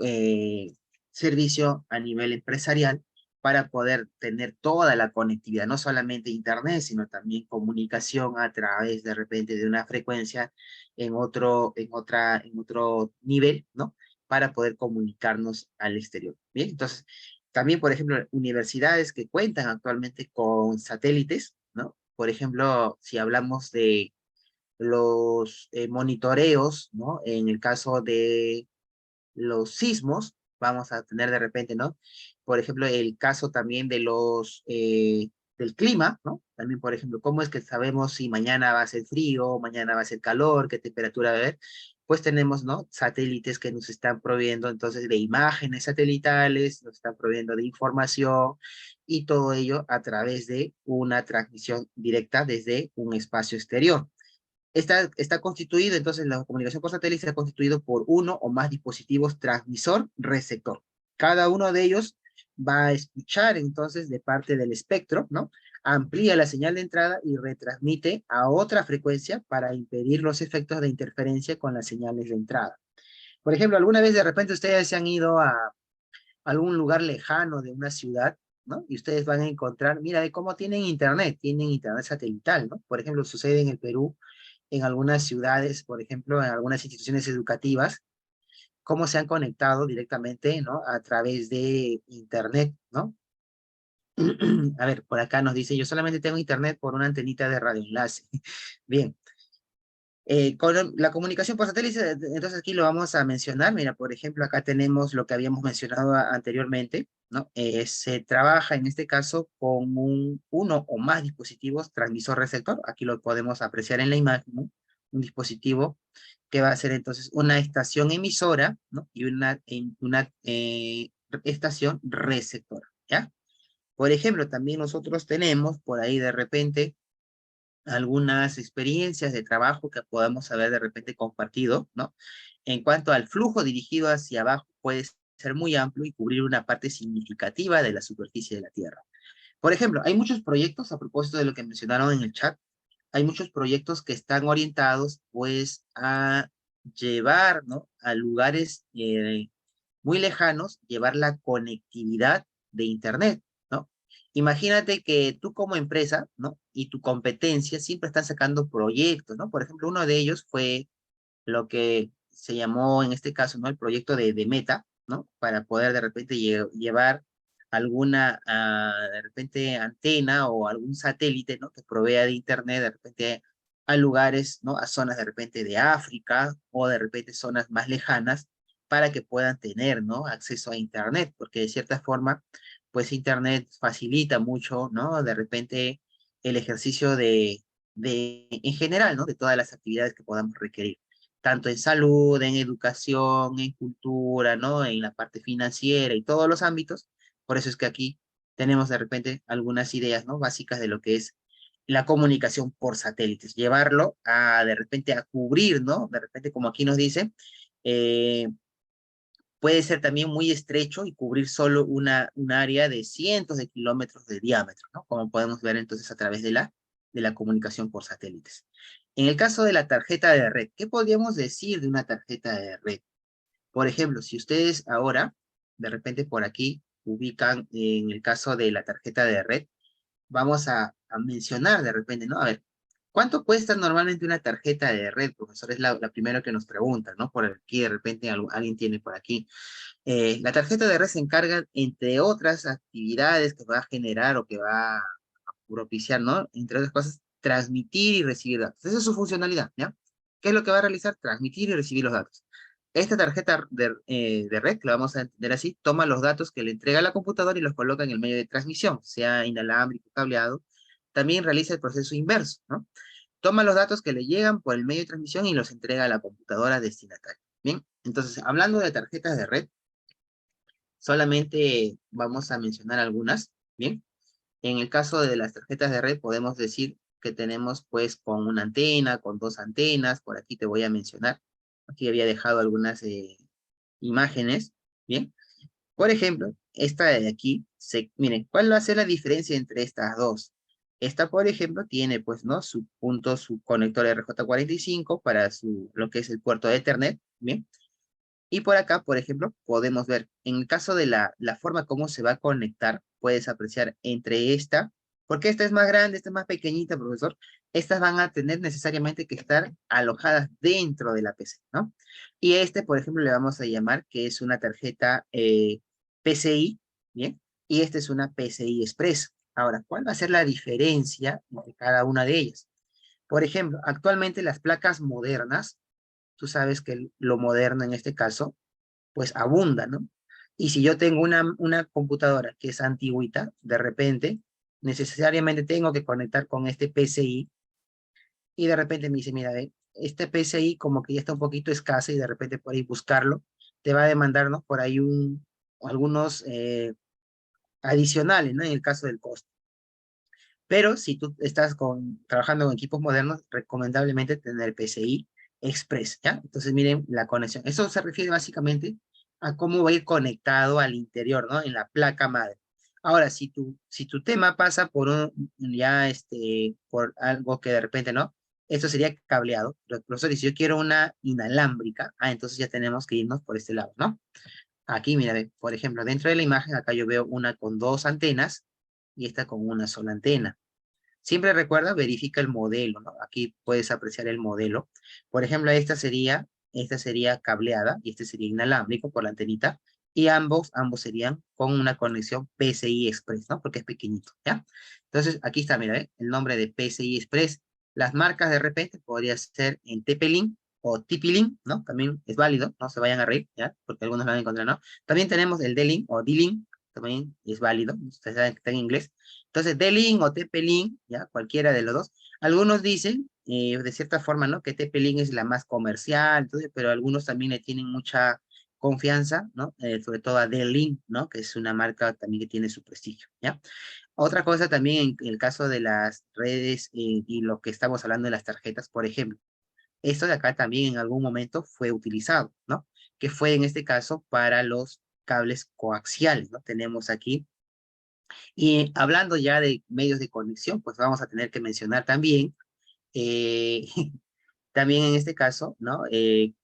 eh, servicio a nivel empresarial para poder tener toda la conectividad, no solamente internet, sino también comunicación a través de repente de una frecuencia en otro nivel, ¿no? Para poder comunicarnos al exterior. Bien, entonces también, por ejemplo, universidades que cuentan actualmente con satélites, ¿no? Por ejemplo, si hablamos de los monitoreos, ¿no? En el caso de los sismos, vamos a tener de repente, ¿no? Por ejemplo, el caso también de del clima, ¿no? También, por ejemplo, ¿cómo es que sabemos si mañana va a ser frío, mañana va a ser calor, qué temperatura va a haber? Pues tenemos, ¿no? Satélites que nos están proveyendo entonces de imágenes satelitales, nos están proveyendo de información y todo ello a través de una transmisión directa desde un espacio exterior. Está constituido, entonces la comunicación por satélite está constituido por uno o más dispositivos transmisor-receptor. Cada uno de ellos va a escuchar entonces de parte del espectro, ¿no? Amplía la señal de entrada y retransmite a otra frecuencia para impedir los efectos de interferencia con las señales de entrada. Por ejemplo, alguna vez de repente ustedes se han ido a algún lugar lejano de una ciudad, ¿no? Y ustedes van a encontrar, mira, de cómo tienen internet satelital, ¿no? Por ejemplo, sucede en el Perú, en algunas ciudades, por ejemplo, en algunas instituciones educativas, cómo se han conectado directamente, ¿no? A través de internet, ¿no? A ver, por acá nos dice, yo solamente tengo internet por una antenita de radioenlace. Bien, con la comunicación por satélite, entonces aquí lo vamos a mencionar. Mira, por ejemplo, acá tenemos lo que habíamos mencionado anteriormente, ¿no? Se trabaja en este caso con uno o más dispositivos transmisor-receptor. Aquí lo podemos apreciar en la imagen, ¿no? Un dispositivo que va a ser entonces una estación emisora, ¿no? Y una estación receptora, ¿ya? Por ejemplo, también nosotros tenemos por ahí de repente algunas experiencias de trabajo que podamos haber de repente compartido, ¿no? En cuanto al flujo dirigido hacia abajo, puede ser muy amplio y cubrir una parte significativa de la superficie de la Tierra. Por ejemplo, hay muchos proyectos, a propósito de lo que mencionaron en el chat, hay muchos proyectos que están orientados, pues, a llevar, ¿no? A lugares muy lejanos, llevar la conectividad de Internet, ¿no? Imagínate que tú como empresa, ¿no? Y tu competencia siempre están sacando proyectos, ¿no? Por ejemplo, uno de ellos fue lo que se llamó en este caso, ¿no? El proyecto de Meta, ¿no? Para poder de repente llevar alguna, de repente, antena o algún satélite, ¿no? Que provea de internet, de repente, a lugares, ¿no? A zonas de repente de África o de repente zonas más lejanas para que puedan tener, ¿no? Acceso a internet, porque de cierta forma, pues internet facilita mucho, ¿no? De repente el ejercicio en general, ¿no? De todas las actividades que podamos requerir tanto en salud, en educación, en cultura, ¿no? En la parte financiera y todos los ámbitos. Por eso es que aquí tenemos de repente algunas ideas, ¿no? Básicas de lo que es la comunicación por satélites, llevarlo a de repente a cubrir, ¿no? De repente, como aquí nos dice, eh, puede ser también muy estrecho y cubrir solo un área de cientos de kilómetros de diámetro, ¿no? Como podemos ver entonces a través de la comunicación por satélites. En el caso de la tarjeta de red, ¿qué podríamos decir de una tarjeta de red? Por ejemplo, si ustedes ahora, de repente por aquí, ubican en el caso de la tarjeta de red, vamos a mencionar de repente, ¿no? A ver, ¿cuánto cuesta normalmente una tarjeta de red, profesor? Es la primera que nos pregunta, ¿no? Por aquí de repente alguien tiene por aquí. La tarjeta de red se encarga, entre otras actividades que va a generar o que va a propiciar, ¿no? Entre otras cosas, transmitir y recibir datos. Esa es su funcionalidad, ¿ya? ¿Qué es lo que va a realizar? Transmitir y recibir los datos. Esta tarjeta de red, que la vamos a entender así, toma los datos que le entrega la computadora y los coloca en el medio de transmisión, sea inalámbrico, cableado. También realiza el proceso inverso, ¿no? Toma los datos que le llegan por el medio de transmisión y los entrega a la computadora destinataria. Bien, entonces, hablando de tarjetas de red, solamente vamos a mencionar algunas, ¿bien? En el caso de las tarjetas de red, podemos decir que tenemos pues con una antena, con dos antenas, por aquí te voy a mencionar. Aquí había dejado algunas imágenes, ¿bien? Por ejemplo, esta de aquí, miren, ¿cuál va a ser la diferencia entre estas dos? Esta, por ejemplo, tiene pues, ¿no? Su punto, su conector RJ45 para lo que es el puerto de Ethernet, ¿bien? Y por acá, por ejemplo, podemos ver, en el caso de la forma como se va a conectar, puedes apreciar entre esta, porque esta es más grande, esta es más pequeñita, profesor, estas van a tener necesariamente que estar alojadas dentro de la PC, ¿no? Y este, por ejemplo, le vamos a llamar que es una tarjeta PCI, ¿bien? Y esta es una PCI Express. Ahora, ¿cuál va a ser la diferencia entre cada una de ellas? Por ejemplo, actualmente las placas modernas, tú sabes que lo moderno en este caso, pues abunda, ¿no? Y si yo tengo una computadora que es antigüita, de repente, necesariamente tengo que conectar con este PCI, y de repente me dice, mira, este PCI como que ya está un poquito escasa, y de repente por ahí buscarlo, te va a demandar, ¿no? Por ahí algunos adicionales, ¿no? En el caso del costo. Pero si tú estás trabajando con equipos modernos, recomendablemente tener PCI Express, ¿ya? Entonces miren la conexión. Eso se refiere básicamente a cómo va a ir conectado al interior, ¿no? En la placa madre. Ahora, si tu tema pasa por algo que de repente, ¿no? Esto sería cableado. Los profesores, si yo quiero una inalámbrica, entonces ya tenemos que irnos por este lado, ¿no? Aquí, mira, ve, por ejemplo, dentro de la imagen, acá yo veo una con dos antenas y esta con una sola antena. Siempre recuerda, verifica el modelo, ¿no? Aquí puedes apreciar el modelo. Por ejemplo, esta sería cableada y este sería inalámbrico por la antenita. Y ambos serían con una conexión PCI Express, ¿no? Porque es pequeñito, ¿ya? Entonces, aquí está, mira, ¿eh? El nombre de PCI Express. Las marcas de repente podría ser en TP-Link o TP-Link, ¿no? También es válido, no se vayan a reír, ¿ya? Porque algunos lo van a encontrar, ¿no? También tenemos el D-Link o D-Link, también es válido, ustedes saben que está en inglés. Entonces, D-Link o TP-Link, ya, cualquiera de los dos. Algunos dicen, de cierta forma, ¿no? Que TP-Link es la más comercial, entonces, pero algunos también le tienen mucha confianza, ¿no? Sobre todo a D-Link, ¿no? Que es una marca también que tiene su prestigio, ¿ya? Otra cosa también en el caso de las redes y lo que estamos hablando de las tarjetas, por ejemplo, esto de acá también en algún momento fue utilizado, ¿no? Que fue en este caso para los cables coaxiales, ¿no? Tenemos aquí. Y hablando ya de medios de conexión, pues vamos a tener que mencionar también, eh, también en este caso, ¿no?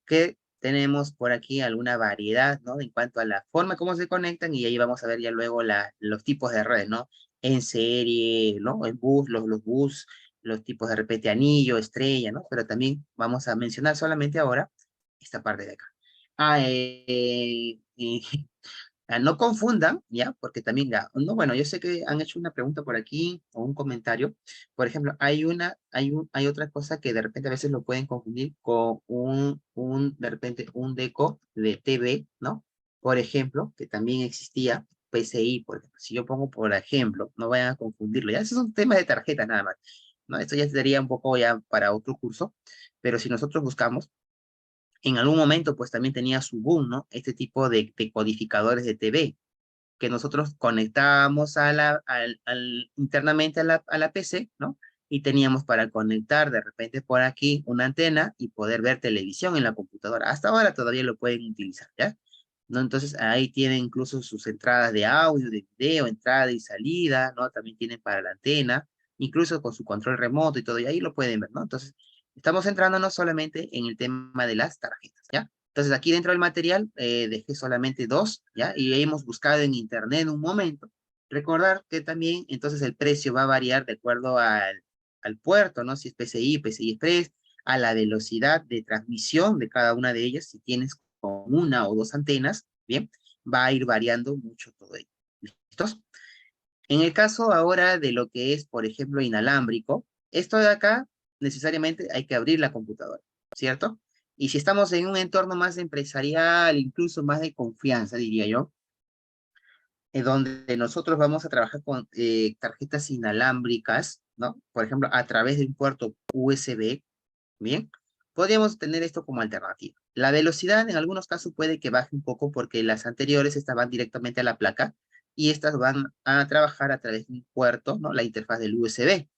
Que tenemos por aquí alguna variedad, ¿no? En cuanto a la forma como se conectan, y ahí vamos a ver ya luego los tipos de redes, ¿no? En serie, ¿no? En bus, los bus, los tipos de repente anillo, estrella, ¿no? Pero también vamos a mencionar solamente ahora esta parte de acá. No confundan, ¿ya? Porque también, ya, no, bueno, yo sé que han hecho una pregunta por aquí o un comentario. Por ejemplo, hay otra cosa que de repente a veces lo pueden confundir con de repente, un deco de TV, ¿no? Por ejemplo, que también existía PCI, por ejemplo. Si yo pongo, por ejemplo, no vayan a confundirlo, ya, esos son temas de tarjeta nada más, ¿no? Esto ya sería un poco ya para otro curso, pero si nosotros buscamos, en algún momento pues también tenía su boom, ¿no? Este tipo de codificadores de TV que nosotros conectábamos internamente a la PC, ¿no? Y teníamos para conectar de repente por aquí una antena y poder ver televisión en la computadora. Hasta ahora todavía lo pueden utilizar, ¿ya? ¿no? Entonces ahí tienen incluso sus entradas de audio, de video, entrada y salida, ¿no? También tienen para la antena, incluso con su control remoto y todo, y ahí lo pueden ver, ¿no? Entonces, estamos centrándonos solamente en el tema de las tarjetas, ¿ya? Entonces, aquí dentro del material dejé solamente dos, ¿ya? Y hemos buscado en internet un momento. Recordar que también, entonces, el precio va a variar de acuerdo al puerto, ¿no? Si es PCI, PCI Express, a la velocidad de transmisión de cada una de ellas, si tienes con una o dos antenas, ¿bien? Va a ir variando mucho todo ello. ¿Listos? En el caso ahora de lo que es, por ejemplo, inalámbrico, esto de acá necesariamente hay que abrir la computadora, ¿cierto? Y si estamos en un entorno más empresarial, incluso más de confianza, diría yo, donde nosotros vamos a trabajar con tarjetas inalámbricas, ¿no? Por ejemplo, a través de un puerto USB, ¿bien? Podríamos tener esto como alternativa. La velocidad en algunos casos puede que baje un poco porque las anteriores estaban directamente a la placa y estas van a trabajar a través de un puerto, ¿no? La interfaz del USB.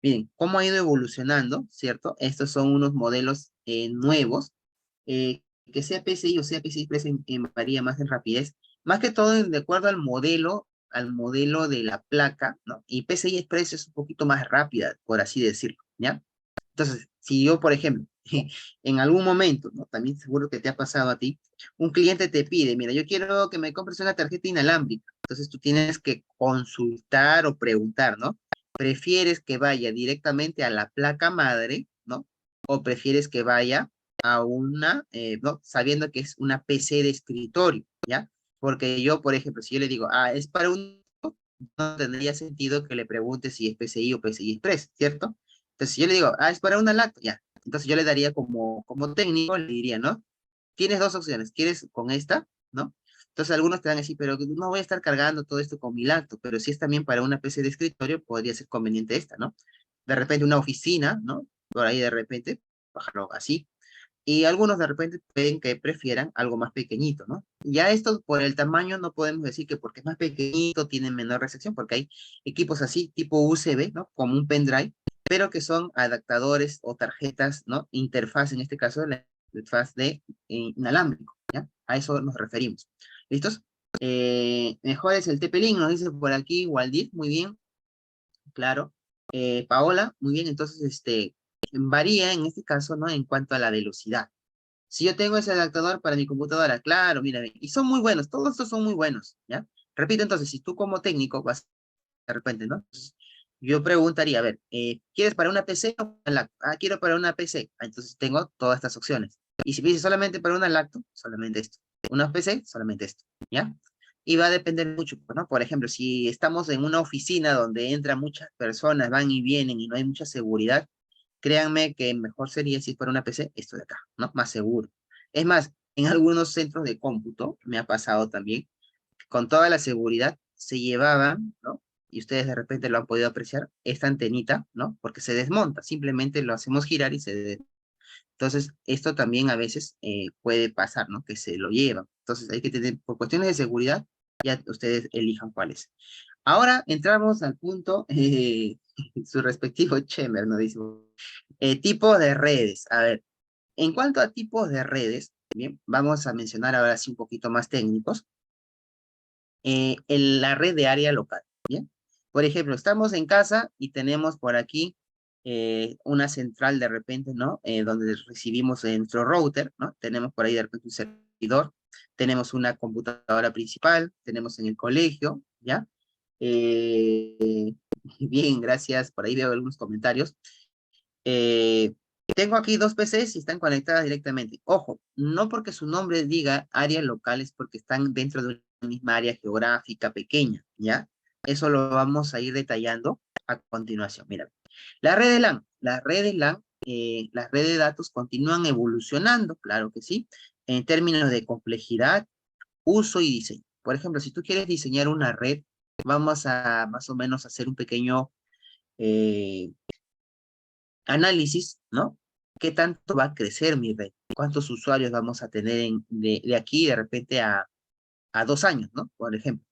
Miren, cómo ha ido evolucionando, ¿cierto? Estos son unos modelos nuevos, que sea PCI o sea PCI Express varía más en rapidez, más que todo de acuerdo al modelo de la placa, ¿no? Y PCI Express es un poquito más rápida, por así decirlo, ¿ya? Entonces, si yo, por ejemplo, en algún momento, ¿no? También seguro que te ha pasado a ti, un cliente te pide, mira, yo quiero que me compres una tarjeta inalámbrica. Entonces tú tienes que consultar o preguntar, ¿no? ¿Prefieres que vaya directamente a la placa madre, ¿no? ¿O prefieres que vaya a una, ¿no? Sabiendo que es una PC de escritorio, ¿ya? Porque yo, por ejemplo, si yo le digo, ah, es para un, no tendría sentido que le pregunte si es PCI o PCI Express, ¿cierto? Entonces, si yo le digo, ah, es para una lacto, ya. Entonces yo le daría como técnico, le diría, ¿no? Tienes dos opciones, ¿quieres con esta? ¿No? Entonces algunos te van a decir, pero no voy a estar cargando todo esto con mi lacto, pero si es también para una PC de escritorio, podría ser conveniente esta, ¿no? De repente una oficina, ¿no? Por ahí de repente, bajarlo así. Y algunos de repente pueden que prefieran algo más pequeñito, ¿no? Ya esto por el tamaño no podemos decir que porque es más pequeñito tiene menor recepción, porque hay equipos así, tipo USB, ¿no? Como un pendrive, pero que son adaptadores o tarjetas, ¿no? Interfaz, en este caso, la interfaz de inalámbrico, ¿ya? A eso nos referimos. ¿Listos? Mejor es el TP-Link, nos dice por aquí Waldir, muy bien, claro. Paola, muy bien, entonces, varía en este caso, ¿no? En cuanto a la velocidad. Si yo tengo ese adaptador para mi computadora, claro, mira, y son muy buenos, todos estos son muy buenos, ¿ya? Repito, entonces, si tú como técnico vas de repente, ¿no? Entonces, yo preguntaría, a ver, ¿quieres para una PC o para una lacto? Ah, quiero para una PC. Ah, entonces tengo todas estas opciones. Y si me dice solamente para una lacto, solamente esto. Una PC, solamente esto, ¿ya? Y va a depender mucho, ¿no? Por ejemplo, si estamos en una oficina donde entran muchas personas, van y vienen y no hay mucha seguridad, créanme que mejor sería si fuera una PC, esto de acá, ¿no? Más seguro. Es más, en algunos centros de cómputo, me ha pasado también, con toda la seguridad, se llevaban, ¿no? Y ustedes de repente lo han podido apreciar, esta antenita, ¿no? Porque se desmonta, simplemente lo hacemos girar y se desmonta. Entonces, esto también a veces puede pasar, ¿no? Que se lo llevan. Entonces, hay que tener, por cuestiones de seguridad, ya ustedes elijan cuáles. Ahora entramos al punto, su respectivo Chemer, ¿no? Dice, tipo de redes. A ver, en cuanto a tipos de redes, bien, vamos a mencionar ahora sí un poquito más técnicos, en la red de área local, ¿bien? Por ejemplo, estamos en casa y tenemos por aquí una central de repente, ¿no? Donde recibimos nuestro router, ¿no? Tenemos por ahí de repente un servidor, tenemos una computadora principal, tenemos en el colegio, ¿ya? Eh, bien, gracias, por ahí veo algunos comentarios. Eh, Tengo aquí dos PCs y están conectadas directamente. Ojo, no porque su nombre diga áreas locales, porque están dentro de una misma área geográfica pequeña, ¿ya? Eso lo vamos a ir detallando a continuación. Mira, las redes de datos continúan evolucionando, claro que sí, en términos de complejidad, uso y diseño. Por ejemplo, si tú quieres diseñar una red, vamos a más o menos hacer un pequeño eh, análisis, ¿no? ¿Qué tanto va a crecer mi red? ¿Cuántos usuarios vamos a tener de aquí de repente a 2 años, ¿no? Por ejemplo.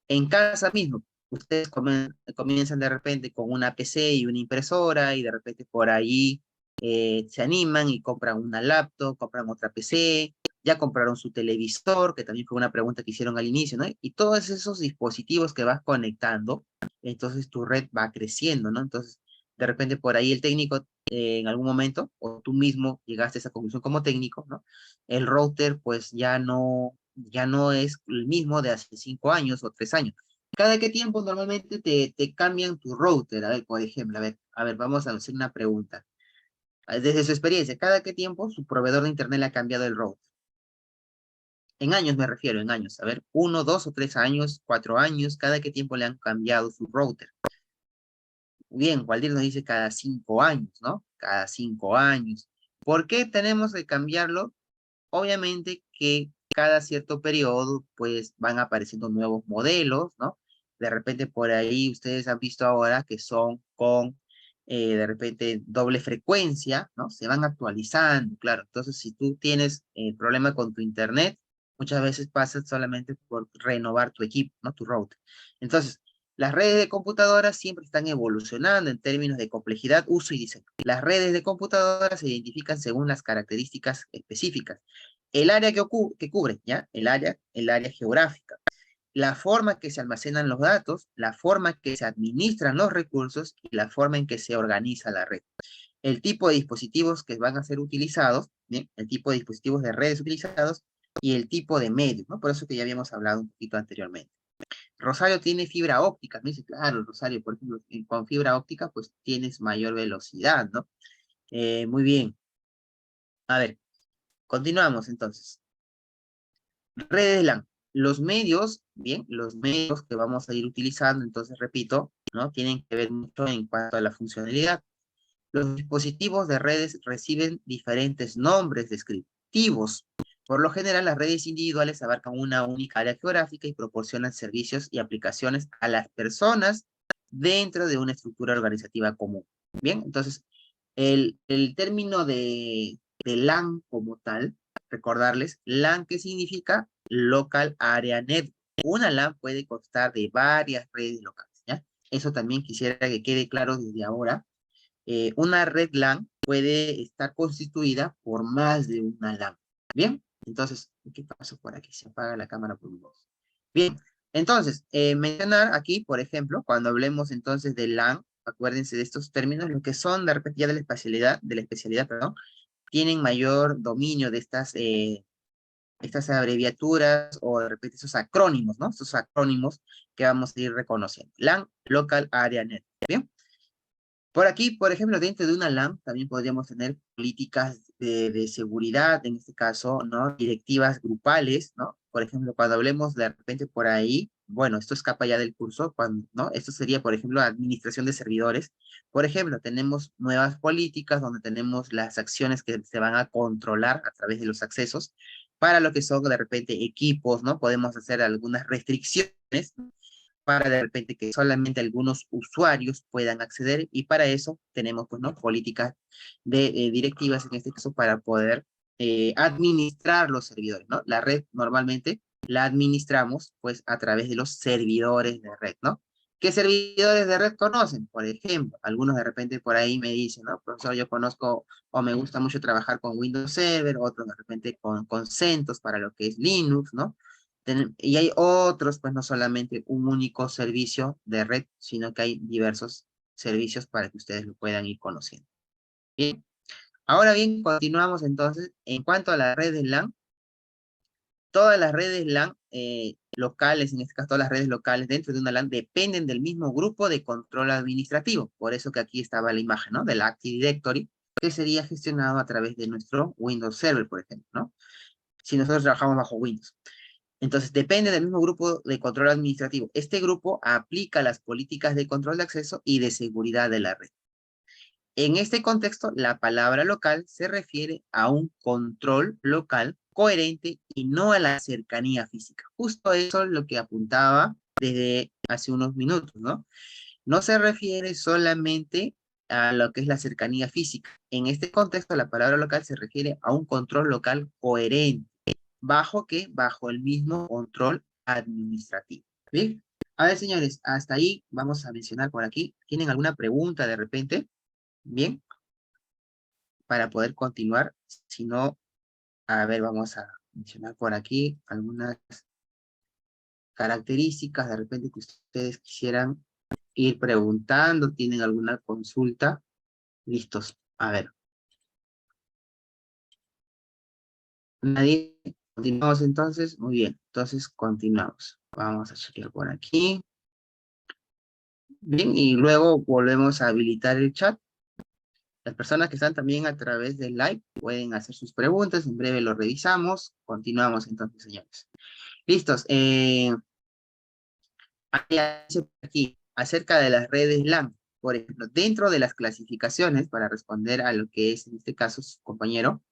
En casa mismo, ustedes comienzan de repente con una PC y una impresora y de repente por ahí se animan y compran una laptop, compran otra PC ya compraron su televisor, que también fue una pregunta que hicieron al inicio, ¿no? Y todos esos dispositivos que vas conectando, entonces tu red va creciendo, ¿no? Entonces, de repente por ahí el técnico en algún momento, o tú mismo llegaste a esa conclusión como técnico, ¿no? El router pues ya no es el mismo de hace 5 años o 3 años. ¿Cada qué tiempo normalmente te cambian tu router? A ver, por ejemplo, a ver, vamos a hacer una pregunta. Desde su experiencia, ¿cada qué tiempo su proveedor de internet le ha cambiado el router? En años me refiero, en años. A ver, 1, 2 o 3 años, 4 años, ¿cada qué tiempo le han cambiado su router? Bien, Waldir nos dice cada 5 años, ¿no? Cada 5 años. ¿Por qué tenemos que cambiarlo? Obviamente que cada cierto periodo, pues van apareciendo nuevos modelos, ¿no? De repente por ahí ustedes han visto ahora que son con, de repente, doble frecuencia, ¿no? Se van actualizando, claro. Entonces, si tú tienes problema con tu internet, muchas veces pasas solamente por renovar tu equipo, ¿no? Tu router. Entonces, las redes de computadoras siempre están evolucionando en términos de complejidad, uso y diseño. Las redes de computadoras se identifican según las características específicas. El área que cubre, ¿ya? El área geográfica. La forma que se almacenan los datos, la forma que se administran los recursos y la forma en que se organiza la red. El tipo de dispositivos que van a ser utilizados, ¿bien? El tipo de dispositivos de redes utilizados y el tipo de medios, ¿no? Por eso que ya habíamos hablado un poquito anteriormente. Rosario tiene fibra óptica, me dice, claro, Rosario, por ejemplo, con fibra óptica, pues tienes mayor velocidad, ¿no? Muy bien. A ver, continuamos entonces. Redes LAN. Los medios, bien, los medios que vamos a ir utilizando, entonces repito, ¿no? Tienen que ver mucho en cuanto a la funcionalidad. Los dispositivos de redes reciben diferentes nombres descriptivos. Por lo general, las redes individuales abarcan una única área geográfica y proporcionan servicios y aplicaciones a las personas dentro de una estructura organizativa común. Bien, entonces, el término de LAN como tal, recordarles, LAN, ¿qué significa? Local Area Network. Una LAN puede constar de varias redes locales, ¿ya? Eso también quisiera que quede claro desde ahora. Una red LAN puede estar constituida por más de una LAN. ¿Bien? Entonces, ¿qué pasó por aquí? Se apaga la cámara por un momento. Bien, entonces, mencionar aquí, por ejemplo, cuando hablemos entonces de LAN, acuérdense de estos términos, lo que son de repente ya de la especialidad, perdón, tienen mayor dominio de estas abreviaturas o de repente esos acrónimos, ¿no? Estos acrónimos que vamos a ir reconociendo. LAN, Local Area Network. ¿Bien? Por aquí, por ejemplo, dentro de una LAN también podríamos tener políticas de seguridad, en este caso, ¿no? Directivas grupales, ¿no? Por ejemplo, cuando hablemos de repente por ahí, bueno, esto escapa ya del curso, cuando, ¿no? Esto sería, por ejemplo, administración de servidores. Por ejemplo, tenemos nuevas políticas donde tenemos las acciones que se van a controlar a través de los accesos para lo que son de repente equipos, ¿no? Podemos hacer algunas restricciones para de repente que solamente algunos usuarios puedan acceder y para eso tenemos pues, ¿no? políticas de directivas en este caso para poder administrar los servidores, ¿no? La red normalmente la administramos pues a través de los servidores de red, ¿no? ¿Qué servidores de red conocen? Por ejemplo, algunos de repente por ahí me dicen, ¿no? Profesor, yo conozco o me gusta mucho trabajar con Windows Server, otros de repente con CentOS para lo que es Linux, ¿no? Y hay otros, pues no solamente un único servicio de red, sino que hay diversos servicios para que ustedes lo puedan ir conociendo. Bien, ahora bien, continuamos entonces. En cuanto a las redes LAN, todas las redes LAN locales, en este caso todas las redes locales dentro de una LAN, dependen del mismo grupo de control administrativo. Por eso que aquí estaba la imagen, ¿no? Del Active Directory, que sería gestionado a través de nuestro Windows Server, por ejemplo, ¿no? Si nosotros trabajamos bajo Windows. Entonces, depende del mismo grupo de control administrativo. Este grupo aplica las políticas de control de acceso y de seguridad de la red. En este contexto, la palabra local se refiere a un control local coherente y no a la cercanía física. Justo eso es lo que apuntaba desde hace unos minutos, ¿no? No se refiere solamente a lo que es la cercanía física. En este contexto, la palabra local se refiere a un control local coherente. ¿Bajo qué? Bajo el mismo control administrativo. ¿Bien? A ver, señores, hasta ahí vamos a mencionar por aquí. ¿Tienen alguna pregunta de repente? Bien, para poder continuar. Si no, a ver, mencionar por aquí algunas características de repente que ustedes quisieran ir preguntando, tienen alguna consulta. Listos. A ver. ¿Nadie? Continuamos entonces. Muy bien. Entonces continuamos. Vamos a chequear por aquí. Bien, y luego volvemos a habilitar el chat. Las personas que están también a través del live pueden hacer sus preguntas. En breve lo revisamos. Continuamos entonces, señores. Listos. Aquí, acerca de las redes LAN. Por ejemplo, dentro de las clasificaciones, para responder a lo que es en este caso su compañero,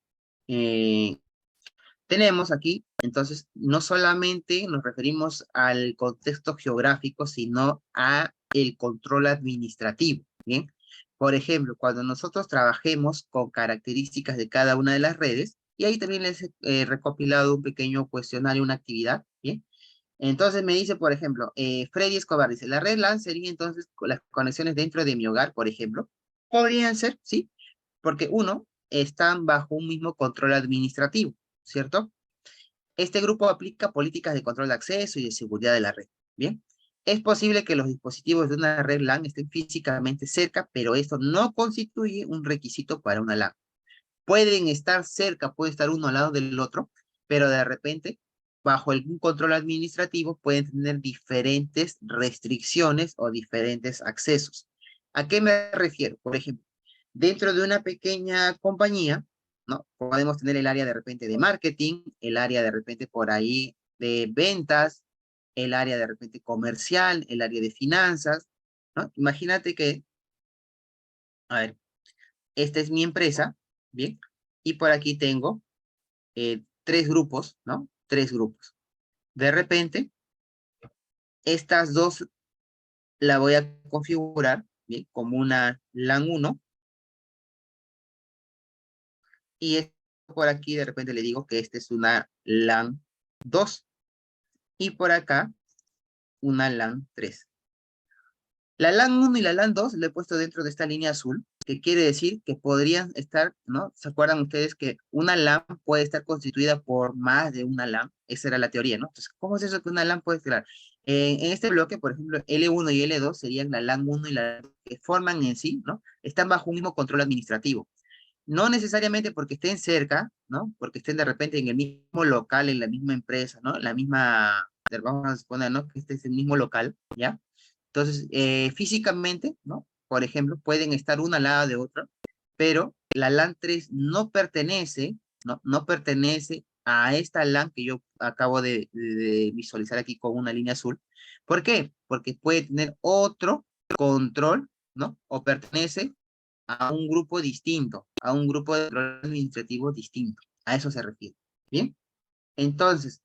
tenemos aquí, entonces, no solamente nos referimos al contexto geográfico, sino a el control administrativo, ¿bien? Por ejemplo, cuando nosotros trabajemos con características de cada una de las redes, y ahí también les he recopilado un pequeño cuestionario, una actividad, ¿bien? Entonces me dice, por ejemplo, Freddy Escobar dice, la red LAN sería entonces las conexiones dentro de mi hogar, por ejemplo. Podrían ser, sí, porque uno, están bajo un mismo control administrativo, ¿cierto? Este grupo aplica políticas de control de acceso y de seguridad de la red. Bien, es posible que los dispositivos de una red LAN estén físicamente cerca, pero esto no constituye un requisito para una LAN. Pueden estar cerca, puede estar uno al lado del otro, pero de repente, bajo algún control administrativo, pueden tener diferentes restricciones o diferentes accesos. ¿A qué me refiero? Por ejemplo, dentro de una pequeña compañía, ¿no? Podemos tener el área de repente de marketing, el área de repente por ahí de ventas, el área de repente comercial, el área de finanzas, ¿no? Imagínate que, a ver, esta es mi empresa, ¿bien? Y por aquí tengo tres grupos, ¿no? Tres grupos. De repente, estas dos la voy a configurar, ¿bien? Como una LAN 1, y esto por aquí de repente le digo que esta es una LAN 2, y por acá una LAN 3. La LAN 1 y la LAN 2 le he puesto dentro de esta línea azul, que quiere decir que podrían estar, ¿no? ¿Se acuerdan ustedes que una LAN puede estar constituida por más de una LAN? Esa era la teoría, ¿no? Entonces, ¿cómo es eso que una LAN puede crear? En este bloque, por ejemplo, L1 y L2 serían la LAN 1 y la LAN 2, que forman en sí, ¿no? Están bajo un mismo control administrativo. No necesariamente porque estén cerca, ¿no? Porque estén de repente en el mismo local, en la misma empresa, ¿no? La misma, vamos a suponer, ¿no? Que este es el mismo local, ¿ya? Entonces, físicamente, ¿no? Por ejemplo, pueden estar una al lado de otra, pero la LAN 3 no pertenece, ¿no? No pertenece a esta LAN que yo acabo de visualizar aquí con una línea azul. ¿Por qué? Porque puede tener otro control, ¿no? O pertenece a un grupo distinto, a un grupo de control administrativo distinto. A eso se refiere. ¿Bien? Entonces,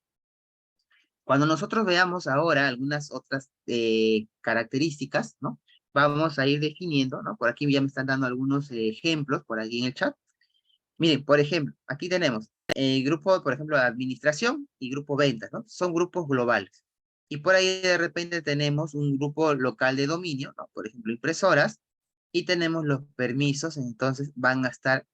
cuando nosotros veamos ahora algunas otras características, ¿no? Vamos a ir definiendo, ¿no? Por aquí ya me están dando algunos ejemplos, por aquí en el chat. Miren, por ejemplo, aquí tenemos el grupo, por ejemplo, de administración y grupo ventas, ¿no? Son grupos globales. Y por ahí de repente tenemos un grupo local de dominio, ¿no? Por ejemplo, impresoras, y tenemos los permisos, entonces van a estar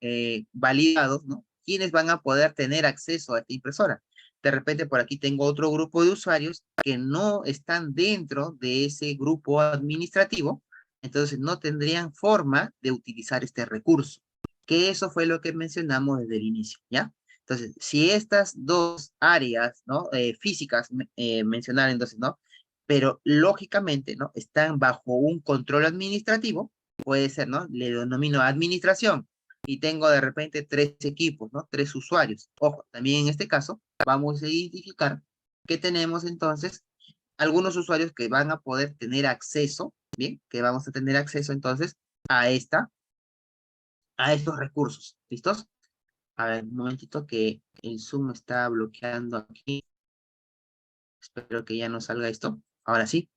validados, ¿no? ¿Quiénes van a poder tener acceso a esta impresora? De repente por aquí tengo otro grupo de usuarios que no están dentro de ese grupo administrativo, entonces no tendrían forma de utilizar este recurso, que eso fue lo que mencionamos desde el inicio, ¿ya? Entonces, si estas dos áreas, ¿no? Físicas mencionar entonces, ¿no? Pero lógicamente, ¿no? Están bajo un control administrativo, puede ser, ¿no? Le denomino administración, y tengo de repente tres equipos, ¿no? Tres usuarios. Ojo, también en este caso vamos a identificar que tenemos entonces algunos usuarios que van a poder tener acceso, ¿bien? Que vamos a tener acceso entonces a estos recursos. ¿Listos? A ver, un momentito que el Zoom está bloqueando aquí. Espero que ya no salga esto. Ahora sí.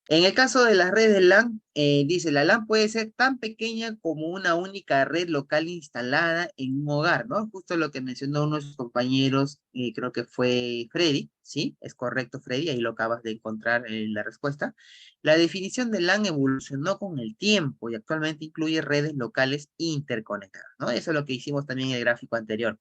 En el caso de las redes LAN, dice, la LAN puede ser tan pequeña como una única red local instalada en un hogar, ¿no? Justo lo que mencionó uno de sus compañeros, creo que fue Freddy, ¿sí? Es correcto, Freddy, ahí lo acabas de encontrar en la respuesta. La definición de LAN evolucionó con el tiempo y actualmente incluye redes locales interconectadas, ¿no? Eso es lo que hicimos también en el gráfico anterior.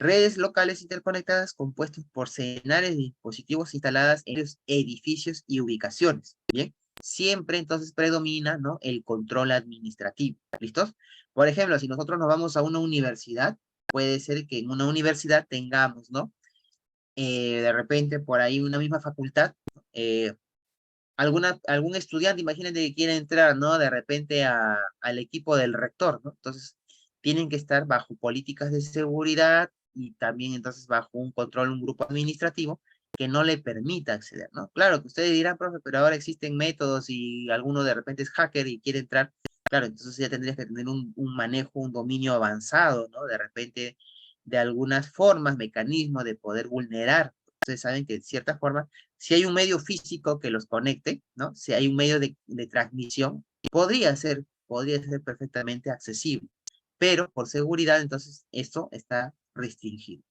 Redes locales interconectadas compuestas por centenares de dispositivos instaladas en los edificios y ubicaciones, ¿bien? Siempre entonces predomina, ¿no?, el control administrativo, ¿listos? Por ejemplo, si nosotros nos vamos a una universidad, puede ser que en una universidad tengamos, ¿no?, de repente por ahí una misma facultad, algún estudiante, imagínate que quiere entrar, ¿no?, de repente al equipo del rector, ¿no? Entonces, tienen que estar bajo políticas de seguridad y también entonces bajo un control, un grupo administrativo que no le permita acceder, ¿no? Claro que ustedes dirán, profe, pero ahora existen métodos y alguno de repente es hacker y quiere entrar. Claro, entonces ya tendrías que tener un manejo, un dominio avanzado, ¿no? De repente, de algunas formas, mecanismos de poder vulnerar. Ustedes saben que de cierta forma, si hay un medio físico que los conecte, ¿no? Si hay un medio de transmisión, podría ser perfectamente accesible, pero por seguridad, entonces, esto está restringido.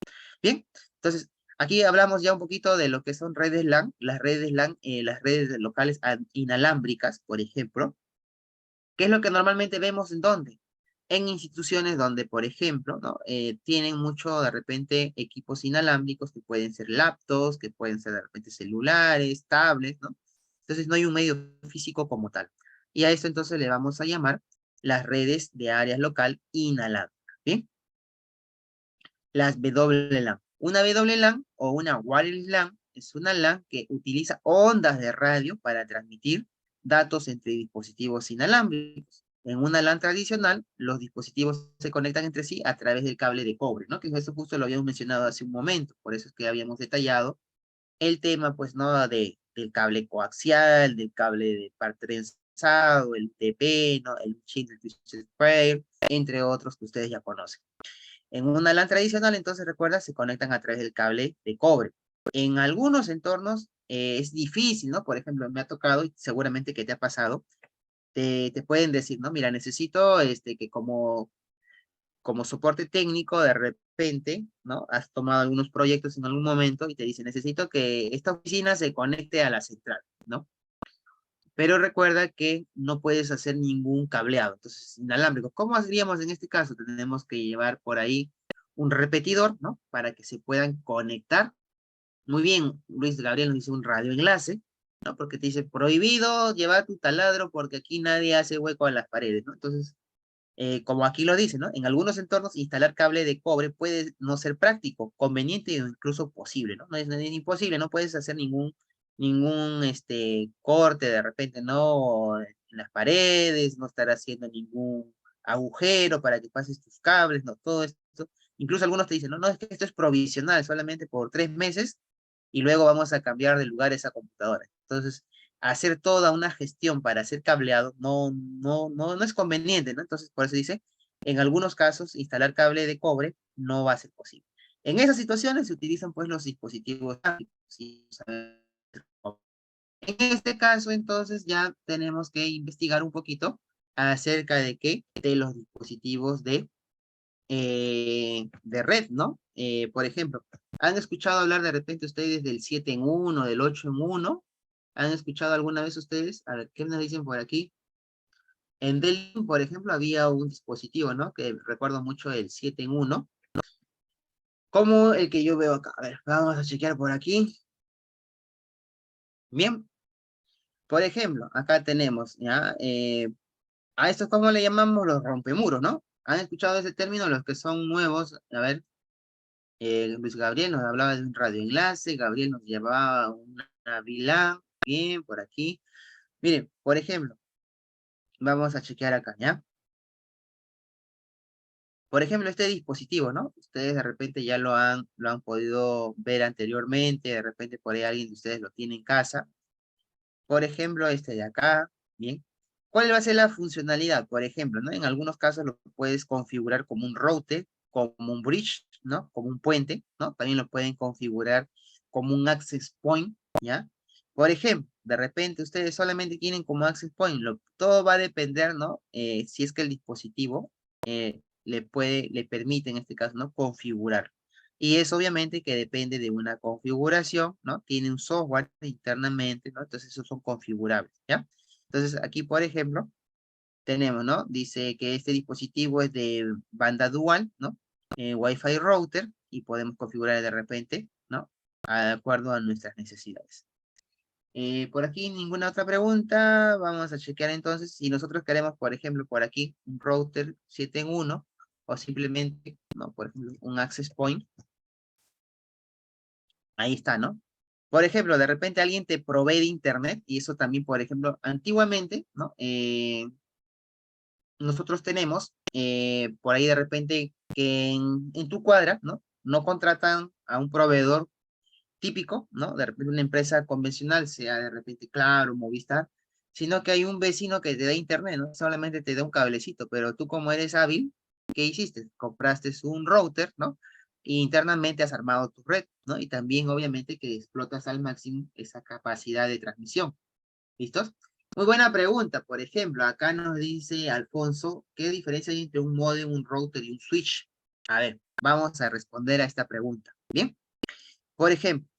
Bien, entonces, aquí hablamos ya un poquito de lo que son redes LAN, las redes LAN, las redes locales inalámbricas, por ejemplo. ¿Qué es lo que normalmente vemos en dónde? En instituciones donde, por ejemplo, ¿no?, tienen mucho, de repente, equipos inalámbricos que pueden ser laptops, que pueden ser, de repente, celulares, tablets, ¿no? Entonces, no hay un medio físico como tal. Y a esto, entonces, le vamos a llamar las redes de área local inalámbricas, ¿bien? Las WLAN. Una WLAN o una wireless LAN es una LAN que utiliza ondas de radio para transmitir datos entre dispositivos inalámbricos. En una LAN tradicional, los dispositivos se conectan entre sí a través del cable de cobre, ¿no? Que eso justo lo habíamos mencionado hace un momento, por eso es que habíamos detallado el tema, pues, ¿no?, del cable coaxial, del cable de par trenzado, el TP, ¿no?, el Single Twisted Pair, entre otros que ustedes ya conocen. En una LAN tradicional, entonces, recuerda, se conectan a través del cable de cobre. En algunos entornos es difícil, ¿no? Por ejemplo, me ha tocado, y seguramente que te ha pasado, te pueden decir, ¿no? Mira, necesito que como soporte técnico, de repente, ¿no? Has tomado algunos proyectos en algún momento y te dice, necesito que esta oficina se conecte a la central, ¿no? Pero recuerda que no puedes hacer ningún cableado, entonces, inalámbrico. ¿Cómo haríamos en este caso? Tenemos que llevar por ahí un repetidor, ¿no?, para que se puedan conectar. Muy bien, Luis Gabriel nos dice un radioenlace, ¿no? Porque te dice, prohibido llevar tu taladro porque aquí nadie hace hueco a las paredes, ¿no? Entonces, como aquí lo dice, ¿no? En algunos entornos instalar cable de cobre puede no ser práctico, conveniente o incluso posible, ¿no? No es imposible, no puedes hacer ningún corte de repente, ¿no?, en las paredes, no estar haciendo ningún agujero para que pases tus cables, no, todo esto. Incluso algunos te dicen, no, no, es que esto es provisional, solamente por 3 meses, y luego vamos a cambiar de lugar esa computadora. Entonces, hacer toda una gestión para hacer cableado no es conveniente, ¿no? Entonces, por eso dice, en algunos casos, instalar cable de cobre no va a ser posible. En esas situaciones se utilizan, pues, los dispositivos. En este caso, entonces, ya tenemos que investigar un poquito acerca de qué, de los dispositivos de red, ¿no? Por ejemplo, ¿han escuchado hablar de repente ustedes del 7 en 1, del 8 en 1? ¿Han escuchado alguna vez ustedes? A ver, ¿qué nos dicen por aquí? En Dell, por ejemplo, había un dispositivo, ¿no? Que recuerdo mucho el 7 en 1, como el que yo veo acá. A ver, vamos a chequear por aquí. Bien. Por ejemplo, acá tenemos, ¿ya? A estos, ¿cómo le llamamos? Los rompemuros, ¿no? ¿Han escuchado ese término? Los que son nuevos. A ver, Luis Gabriel nos hablaba de un radioenlace, Gabriel nos llevaba una VLAN, bien, por aquí. Miren, por ejemplo, vamos a chequear acá, ¿ya? Por ejemplo, este dispositivo, ¿no? Ustedes de repente ya lo han podido ver anteriormente, de repente por ahí alguien de ustedes lo tiene en casa. Por ejemplo, este de acá, ¿bien? ¿Cuál va a ser la funcionalidad? Por ejemplo, ¿no? En algunos casos lo puedes configurar como un router, como un bridge, ¿no? Como un puente, ¿no? También lo pueden configurar como un access point, ¿ya? Por ejemplo, de repente ustedes solamente quieren como access point, todo va a depender, ¿no? Si es que el dispositivo le permite, en este caso, ¿no?, configurar. Y es obviamente que depende de una configuración, ¿no? Tiene un software internamente, ¿no? Entonces esos son configurables, ¿ya? Entonces aquí, por ejemplo, tenemos, ¿no? Dice que este dispositivo es de banda dual, ¿no? Wi-Fi router, y podemos configurar de repente, ¿no? De acuerdo a nuestras necesidades. Por aquí ninguna otra pregunta. Vamos a chequear entonces si nosotros queremos, por ejemplo, por aquí un router 7 en 1 o simplemente, no, por ejemplo, un access point. Ahí está, ¿no? Por ejemplo, de repente alguien te provee de internet y eso también, por ejemplo, antiguamente, ¿no? Nosotros tenemos por ahí de repente que en tu cuadra, ¿no? No contratan a un proveedor típico, ¿no? De repente una empresa convencional, sea de repente Claro, Movistar, sino que hay un vecino que te da internet, ¿no? Solamente te da un cablecito, pero tú como eres hábil, ¿qué hiciste? Compraste un router, ¿no? E internamente has armado tu red, ¿no? Y también obviamente que explotas al máximo esa capacidad de transmisión. ¿Listos? Muy buena pregunta. Por ejemplo, acá nos dice Alfonso, ¿qué diferencia hay entre un modem, un router y un switch? A ver, vamos a responder a esta pregunta. ¿Bien? Por ejemplo,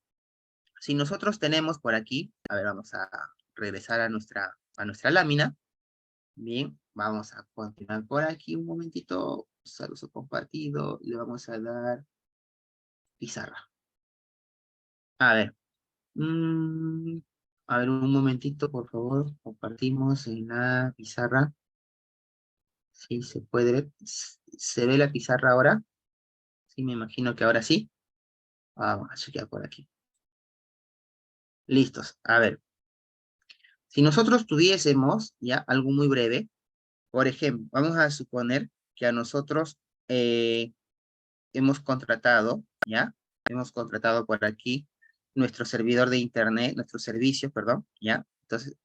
si nosotros tenemos por aquí, a ver, vamos a regresar a nuestra lámina. Bien, vamos a continuar por aquí un momentito. Saludos compartido. Le vamos a dar pizarra. A ver. A ver, un momentito, por favor. Compartimos en la pizarra. Sí, se puede ver. ¿Se ve la pizarra ahora? Sí, me imagino que ahora sí. Vamos a chequear por aquí. Listos. A ver. Si nosotros tuviésemos ya algo muy breve, por ejemplo, vamos a suponer que a nosotros hemos contratado, ¿ya? Hemos contratado por aquí nuestro servidor de internet, nuestro servicio, perdón, ¿ya? Entonces,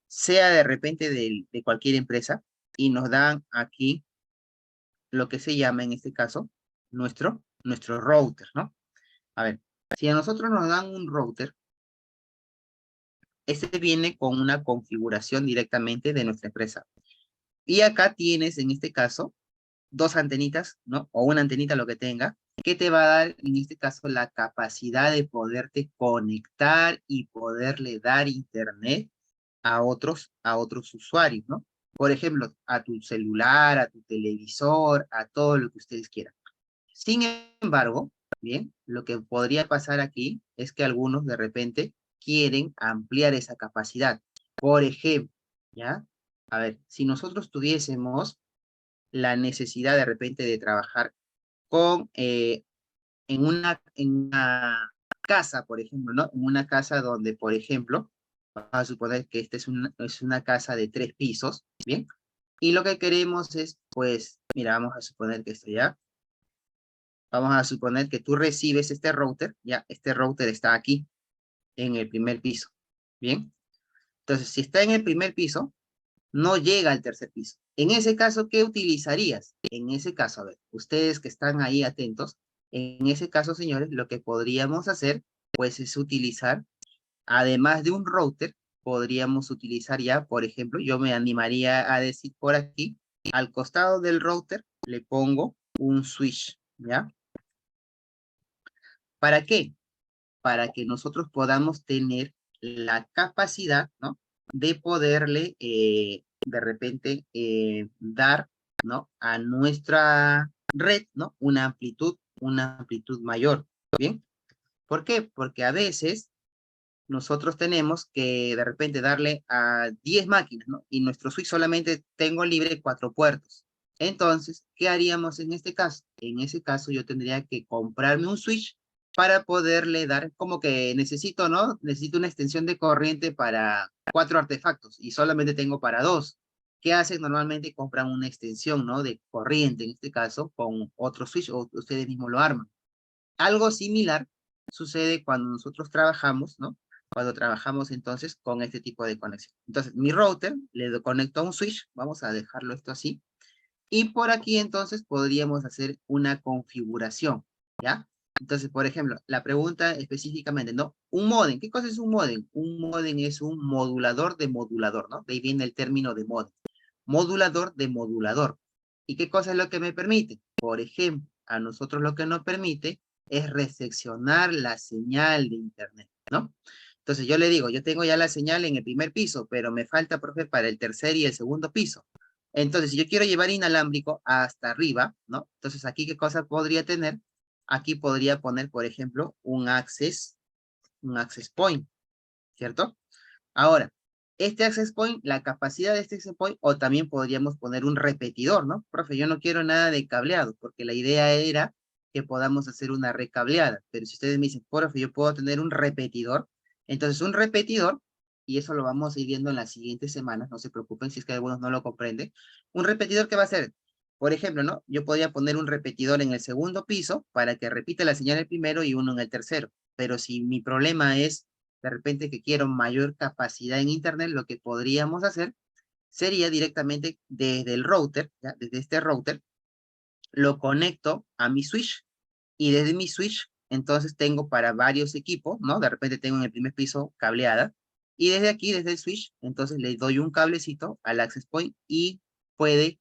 sea de repente de cualquier empresa, y nos dan aquí lo que se llama en este caso nuestro router, ¿no? A ver, si a nosotros nos dan un router, este viene con una configuración directamente de nuestra empresa. Y acá tienes, en este caso, dos antenitas, ¿no? O una antenita, lo que tenga, que te va a dar, en este caso, la capacidad de poderte conectar y poderle dar internet a otros usuarios, ¿no? Por ejemplo, a tu celular, a tu televisor, a todo lo que ustedes quieran. Sin embargo, bien, lo que podría pasar aquí es que algunos de repente quieren ampliar esa capacidad. Por ejemplo, ¿ya? A ver, si nosotros tuviésemos la necesidad de repente de trabajar con, en una casa, por ejemplo, ¿no? En una casa donde, por ejemplo, vamos a suponer que esta es una casa de 3 pisos, ¿bien? Y lo que queremos es, pues, mira, vamos a suponer que esto ya, vamos a suponer que tú recibes este router, ya, este router está aquí, en el primer piso, ¿bien? Entonces, si está en el primer piso, no llega al tercer piso. En ese caso, ¿qué utilizarías? En ese caso, a ver, ustedes que están ahí atentos, en ese caso, señores, lo que podríamos hacer, pues, es utilizar, además de un router, podríamos utilizar ya, por ejemplo, yo me animaría a decir por aquí, al costado del router, le pongo un switch, ¿ya? ¿Para qué? Para que nosotros podamos tener la capacidad, ¿no? De poderle, de repente, dar, ¿no? A nuestra red, ¿no? Una amplitud mayor, ¿bien? ¿Por qué? Porque a veces nosotros tenemos que de repente darle a 10 máquinas, ¿no? Y nuestro switch solamente tengo libre 4 puertos. Entonces, ¿qué haríamos en este caso? En ese caso yo tendría que comprarme un switch para poderle dar, como que necesito, ¿no? Necesito una extensión de corriente para 4 artefactos y solamente tengo para 2. ¿Qué hacen? Normalmente compran una extensión, ¿no? De corriente, en este caso, con otro switch o ustedes mismos lo arman. Algo similar sucede cuando nosotros trabajamos, ¿no? Cuando trabajamos entonces con este tipo de conexión. Entonces, mi router le conecto a un switch, vamos a dejarlo esto así, y por aquí entonces podríamos hacer una configuración, ¿ya? Entonces, por ejemplo, la pregunta específicamente, ¿no? Un módem, ¿qué cosa es un módem? Un módem es un modulador de modulador, ¿no? De ahí viene el término de módem. Modulador de modulador. ¿Y qué cosa es lo que me permite? Por ejemplo, a nosotros lo que nos permite es recepcionar la señal de internet, ¿no? Entonces yo le digo, yo tengo ya la señal en el primer piso, pero me falta, profe, para el tercer y el segundo piso. Entonces, si yo quiero llevar inalámbrico hasta arriba, ¿no? Entonces, aquí, ¿qué cosa podría tener? aquí podría poner, por ejemplo, un access point, ¿cierto? Ahora, este access point, la capacidad de este access point, o también podríamos poner un repetidor, ¿no? Profe, yo no quiero nada de cableado, porque la idea era que podamos hacer una recableada, pero si ustedes me dicen, profe, yo puedo tener un repetidor, entonces un repetidor, y eso lo vamos a ir viendo en las siguientes semanas, no se preocupen si es que algunos no lo comprenden, un repetidor, ¿qué va a hacer? Por ejemplo, ¿no? Yo podría poner un repetidor en el segundo piso para que repita la señal en el primero y uno en el tercero, pero si mi problema es de repente que quiero mayor capacidad en internet, lo que podríamos hacer sería directamente desde el router, ¿ya? Desde este router, lo conecto a mi switch y desde mi switch, entonces tengo para varios equipos, ¿no? De repente tengo en el primer piso cableada y desde aquí, desde el switch, entonces le doy un cablecito al access point y puede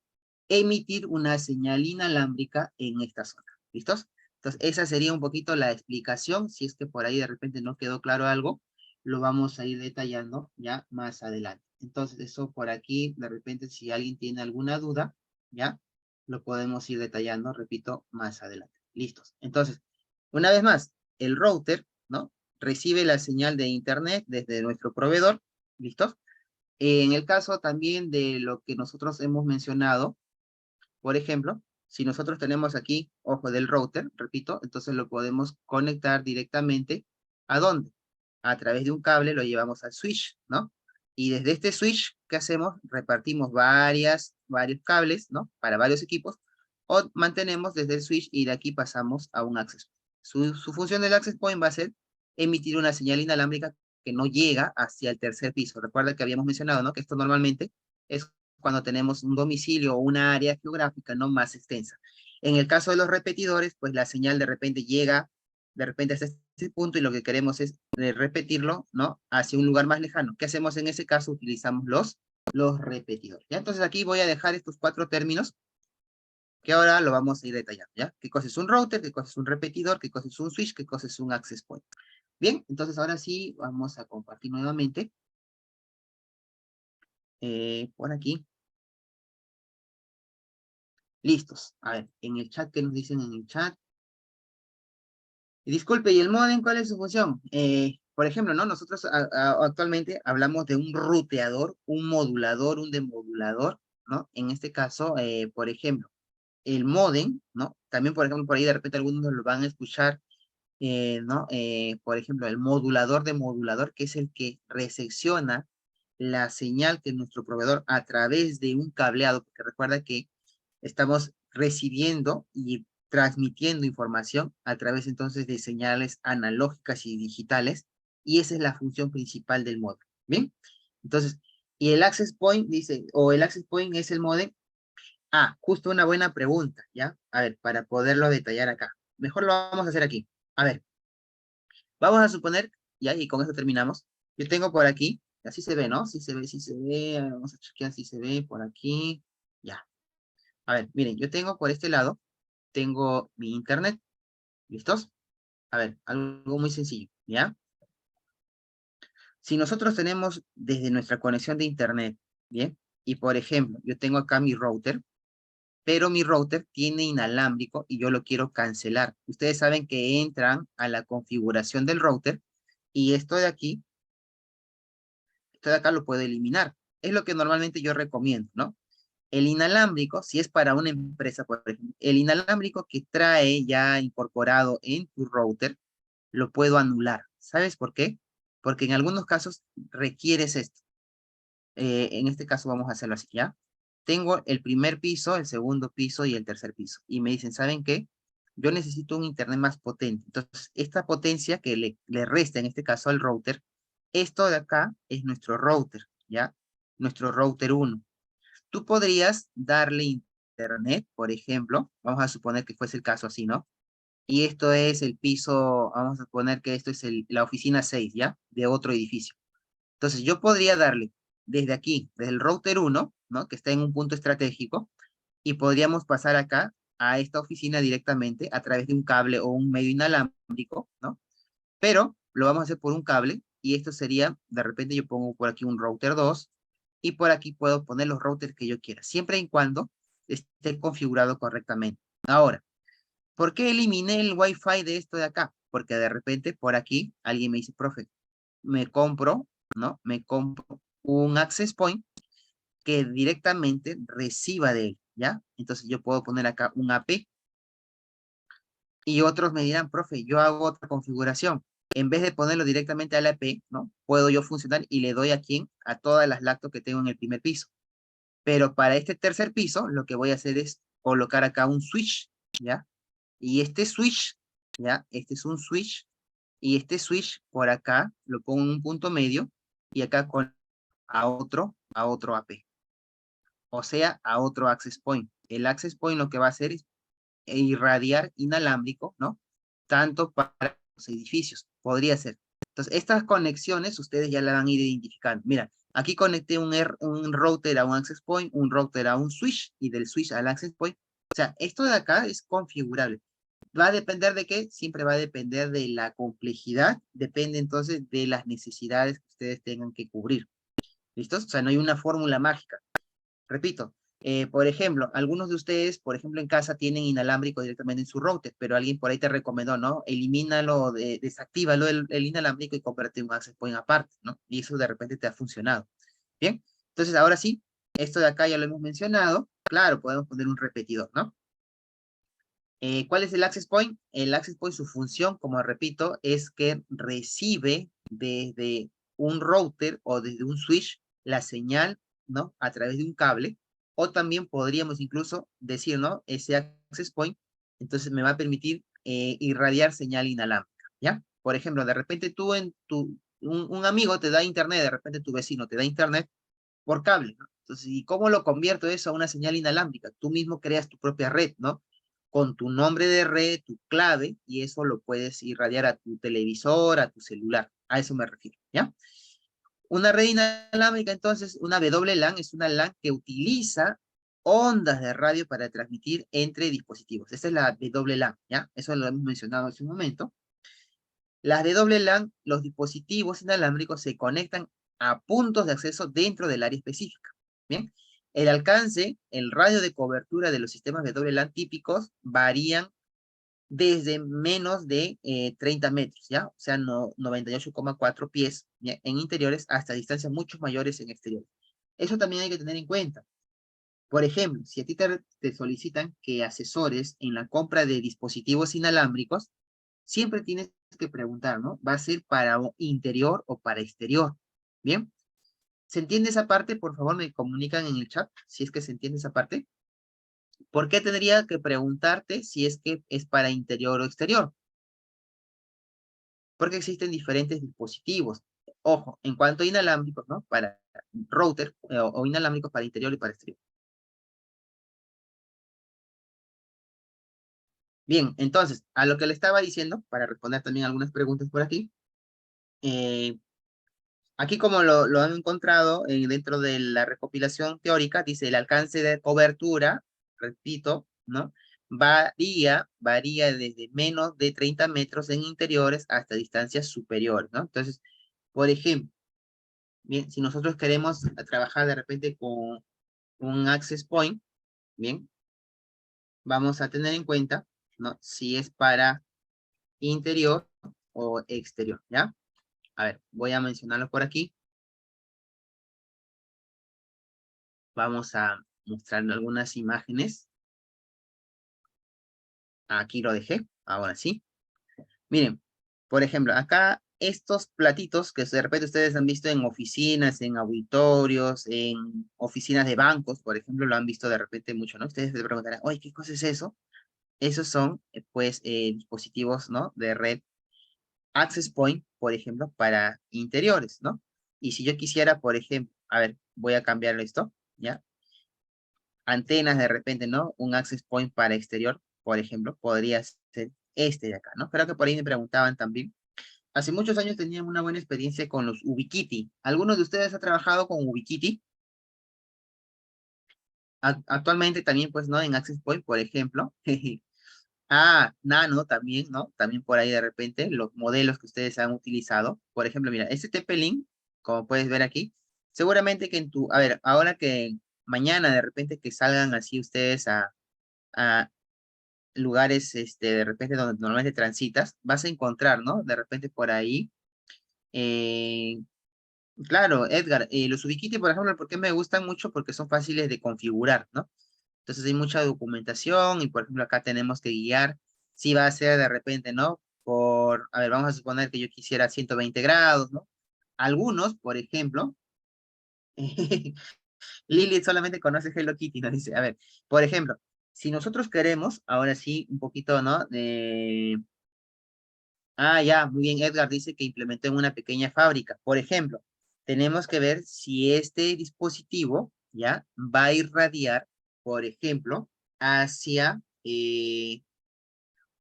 emitir una señal inalámbrica en esta zona. ¿Listos? Entonces, esa sería un poquito la explicación. Si es que por ahí de repente no quedó claro algo, lo vamos a ir detallando ya más adelante. Entonces, eso por aquí, de repente, si alguien tiene alguna duda, ya lo podemos ir detallando, repito, más adelante. Listos. Entonces, una vez más, el router, ¿no? Recibe la señal de internet desde nuestro proveedor. ¿Listos? En el caso también de lo que nosotros hemos mencionado, por ejemplo, si nosotros tenemos aquí, ojo, del router, repito, entonces lo podemos conectar directamente, ¿a dónde? A través de un cable lo llevamos al switch, ¿no? Y desde este switch, ¿qué hacemos? Repartimos varios cables, ¿no? Para varios equipos, o mantenemos desde el switch y de aquí pasamos a un access point. Su función del access point va a ser emitir una señal inalámbrica que no llega hacia el tercer piso. Recuerda que habíamos mencionado, ¿no? Que esto normalmente es cuando tenemos un domicilio o una área geográfica no más extensa. En el caso de los repetidores, pues la señal de repente llega, de repente hasta este punto y lo que queremos es repetirlo, ¿no? Hacia un lugar más lejano. ¿Qué hacemos en ese caso? Utilizamos los repetidores, ¿ya? Entonces aquí voy a dejar estos 4 términos que ahora lo vamos a ir detallando, ¿ya? ¿Qué cosa es un router? ¿Qué cosa es un repetidor? ¿Qué cosa es un switch? ¿Qué cosa es un access point? Bien, entonces ahora sí vamos a compartir nuevamente por aquí. Listos. A ver, en el chat, ¿qué nos dicen en el chat? Y disculpe, ¿y el modem cuál es su función? Por ejemplo, ¿no? Nosotros actualmente hablamos de un ruteador, un modulador, un demodulador, ¿no? En este caso, por ejemplo, el modem, ¿no? También, por ejemplo, por ahí de repente algunos lo van a escuchar, ¿no? Por ejemplo, el modulador de modulador, que es el que recepciona la señal que nuestro proveedor a través de un cableado, porque recuerda que estamos recibiendo y transmitiendo información a través entonces de señales analógicas y digitales, y esa es la función principal del módem, ¿bien? Entonces, y el access point dice, o el access point es el módem. Ah, justo una buena pregunta, ¿ya? A ver, para poderlo detallar acá. Mejor lo vamos a hacer aquí. A ver, vamos a suponer, ya, y con eso terminamos. Yo tengo por aquí, así se ve, ¿no? Sí se ve, sí se ve. A ver, vamos a chequear si se ve por aquí. Ya. A ver, miren, yo tengo por este lado, tengo mi internet. ¿Listos? A ver, algo muy sencillo, ¿ya? Si nosotros tenemos desde nuestra conexión de internet, ¿bien? Y por ejemplo, yo tengo acá mi router, pero mi router tiene inalámbrico y yo lo quiero cancelar. Ustedes saben que entran a la configuración del router y esto de acá lo puedo eliminar. Es lo que normalmente yo recomiendo, ¿no? El inalámbrico, si es para una empresa, por ejemplo, el inalámbrico que trae ya incorporado en tu router, lo puedo anular. ¿Sabes por qué? Porque en algunos casos requieres esto. En este caso vamos a hacerlo así, ¿ya? Tengo el primer piso, el segundo piso y el tercer piso. Y me dicen, ¿saben qué? Yo necesito un internet más potente. Entonces, esta potencia que le resta en este caso al router, esto de acá es nuestro router, ¿ya? Nuestro router 1. Tú podrías darle internet, por ejemplo, vamos a suponer que fuese el caso así, ¿no? Y esto es el piso, vamos a poner que esto es la oficina 6, ¿ya? De otro edificio. Entonces yo podría darle desde aquí, desde el router 1, ¿no? Que está en un punto estratégico, y podríamos pasar acá a esta oficina directamente a través de un cable o un medio inalámbrico, ¿no? Pero lo vamos a hacer por un cable, y esto sería, de repente yo pongo por aquí un router 2, y por aquí puedo poner los routers que yo quiera, siempre y cuando esté configurado correctamente. Ahora, ¿Por qué eliminé el Wi-Fi de esto de acá? Porque de repente por aquí alguien me dice, profe, me compro, ¿no? Me compro un access point que directamente reciba de él, ¿ya? Entonces yo puedo poner acá un AP y otros me dirán, profe, yo hago otra configuración. En vez de ponerlo directamente al AP, ¿no? Puedo yo funcionar y le doy a quién, a todas las lactos que tengo en el primer piso. Pero para este tercer piso, lo que voy a hacer es colocar acá un switch, ¿ya? Y este switch, ¿ya? Este es un switch, y este switch por acá lo pongo en un punto medio, y acá con a otro AP. O sea, a otro access point. El access point lo que va a hacer es irradiar inalámbrico, ¿no? Tanto para los edificios, podría ser. Entonces, estas conexiones ustedes ya la van a ir identificando. Mira, aquí conecté un router a un access point, un router a un switch, y del switch al access point. O sea, esto de acá es configurable. ¿Va a depender de qué? Siempre va a depender de la complejidad, depende entonces de las necesidades que ustedes tengan que cubrir. ¿Listos? O sea, no hay una fórmula mágica. Repito, por ejemplo, algunos de ustedes, por ejemplo, en casa tienen inalámbrico directamente en su router, pero alguien por ahí te recomendó, ¿no? Elimínalo, desactívalo el inalámbrico y cómprate un access point aparte, ¿no? Y eso de repente te ha funcionado. Bien, entonces ahora sí, esto de acá ya lo hemos mencionado. Claro, podemos poner un repetidor, ¿no? ¿Cuál es el access point? El access point, su función, como repito, es que recibe desde un router o desde un switch la señal, ¿no? A través de un cable, o también podríamos incluso decir, ¿no? Ese access point, entonces me va a permitir irradiar señal inalámbrica, ¿ya? Por ejemplo, de repente tú un amigo te da internet, de repente tu vecino te da internet por cable, ¿no? Entonces, ¿y cómo lo convierto eso a una señal inalámbrica? Tú mismo creas tu propia red, ¿no? Con tu nombre de red, tu clave, y eso lo puedes irradiar a tu televisor, a tu celular. A eso me refiero, ¿ya? Una red inalámbrica, entonces, una WLAN es una LAN que utiliza ondas de radio para transmitir entre dispositivos. Esa es la WLAN, ¿ya? Eso lo hemos mencionado hace un momento. Las de WLAN, los dispositivos inalámbricos se conectan a puntos de acceso dentro del área específica. Bien, el alcance, el radio de cobertura de los sistemas de WLAN típicos varían desde menos de 30 metros, ¿ya? O sea, 98,4 pies, ¿ya? En interiores hasta distancias mucho mayores en exteriores. Eso también hay que tener en cuenta. Por ejemplo, si a ti te solicitan que asesores en la compra de dispositivos inalámbricos, siempre tienes que preguntar, ¿no? ¿Va a ser para interior o para exterior? ¿Bien? ¿Se entiende esa parte? Por favor, me comunican en el chat si es que se entiende esa parte. ¿Por qué tendría que preguntarte si es que es para interior o exterior? Porque existen diferentes dispositivos. Ojo, en cuanto a inalámbricos, ¿no? Para router o inalámbricos para interior y para exterior. Bien, entonces, a lo que le estaba diciendo, para responder también algunas preguntas por aquí, eh, aquí como lo han encontrado dentro de la recopilación teórica, dice el alcance de cobertura, repito, ¿no? Varía desde menos de 30 metros en interiores hasta distancias superiores, ¿no? Entonces, por ejemplo, bien, si nosotros queremos trabajar de repente con un access point, bien, vamos a tener en cuenta, ¿no? Si es para interior o exterior, ¿ya? A ver, voy a mencionarlo por aquí. Vamos a mostrar algunas imágenes. Aquí lo dejé, ahora sí. Miren, por ejemplo, acá estos platitos que de repente ustedes han visto en oficinas, en auditorios, en oficinas de bancos, por ejemplo, lo han visto de repente mucho, ¿no? Ustedes se preguntarán, oye, ¿qué cosa es eso? Esos son, pues, dispositivos, ¿no? De red Access Point, por ejemplo, para interiores, ¿no? Y si yo quisiera, por ejemplo, a ver, voy a cambiarlo esto, ¿ya? Antenas de repente, ¿no? Un access point para exterior, por ejemplo, podría ser este de acá, ¿no? Creo que por ahí me preguntaban también. Hace muchos años tenían una buena experiencia con los Ubiquiti. ¿Alguno de ustedes ha trabajado con Ubiquiti? Actualmente también, pues, ¿no? En Access Point, por ejemplo. Ah, Nano también, ¿no? También por ahí de repente, los modelos que ustedes han utilizado. Por ejemplo, mira, este TP-Link, como puedes ver aquí, seguramente que a ver, ahora que mañana de repente que salgan así ustedes a lugares, de repente donde normalmente transitas, vas a encontrar, ¿no? De repente por ahí, eh, claro, Edgar, los Ubiquiti, por ejemplo, ¿por qué me gustan mucho? Porque son fáciles de configurar, ¿no? Entonces hay mucha documentación y, por ejemplo, acá tenemos que guiar si va a ser de repente, ¿no? A ver, vamos a suponer que yo quisiera 120 grados, ¿no? Algunos, por ejemplo, Lili solamente conoce Hello Kitty, nos dice, a ver, por ejemplo, si nosotros queremos, ahora sí, un poquito, ¿no? Ya, muy bien, Edgar dice que implementó en una pequeña fábrica. Por ejemplo, tenemos que ver si este dispositivo, ¿ya? Va a irradiar, por ejemplo, hacia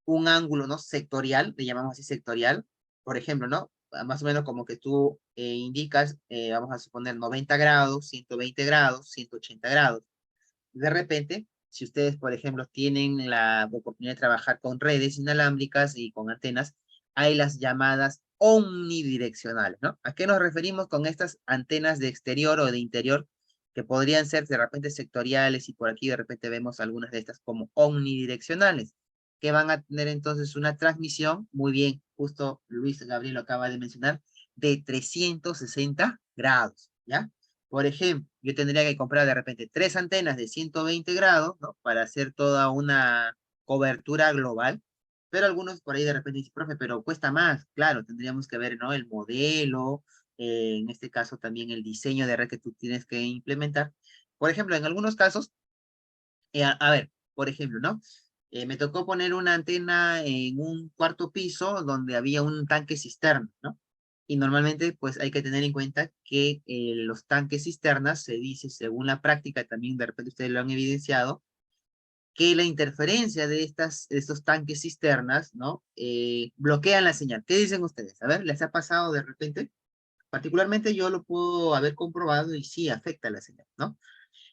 un ángulo, ¿no? Sectorial, le llamamos así sectorial, por ejemplo, ¿no? Más o menos como que tú indicas, vamos a suponer 90 grados, 120 grados, 180 grados. De repente, si ustedes, por ejemplo, tienen la oportunidad de trabajar con redes inalámbricas y con antenas, hay las llamadas omnidireccionales, ¿no? ¿A qué nos referimos con estas antenas de exterior o de interior que podrían ser de repente sectoriales y por aquí de repente vemos algunas de estas como omnidireccionales, que van a tener entonces una transmisión, muy bien, justo Luis Gabriel lo acaba de mencionar, de 360 grados, ¿ya? Por ejemplo, yo tendría que comprar de repente 3 antenas de 120 grados, ¿no? Para hacer toda una cobertura global, pero algunos por ahí de repente dicen, profe, pero cuesta más. Claro, tendríamos que ver, ¿no? El modelo, en este caso también el diseño de red que tú tienes que implementar. Por ejemplo, en algunos casos, a ver, por ejemplo, ¿no? Me tocó poner una antena en un cuarto piso donde había un tanque cisterna, ¿no? Y normalmente, pues hay que tener en cuenta que los tanques cisternas, se dice, según la práctica, también de repente ustedes lo han evidenciado, que la interferencia de estos tanques cisternas, ¿no? Bloquean la señal. ¿Qué dicen ustedes? A ver, ¿les ha pasado de repente? Particularmente yo lo puedo haber comprobado y sí afecta la señal, ¿no?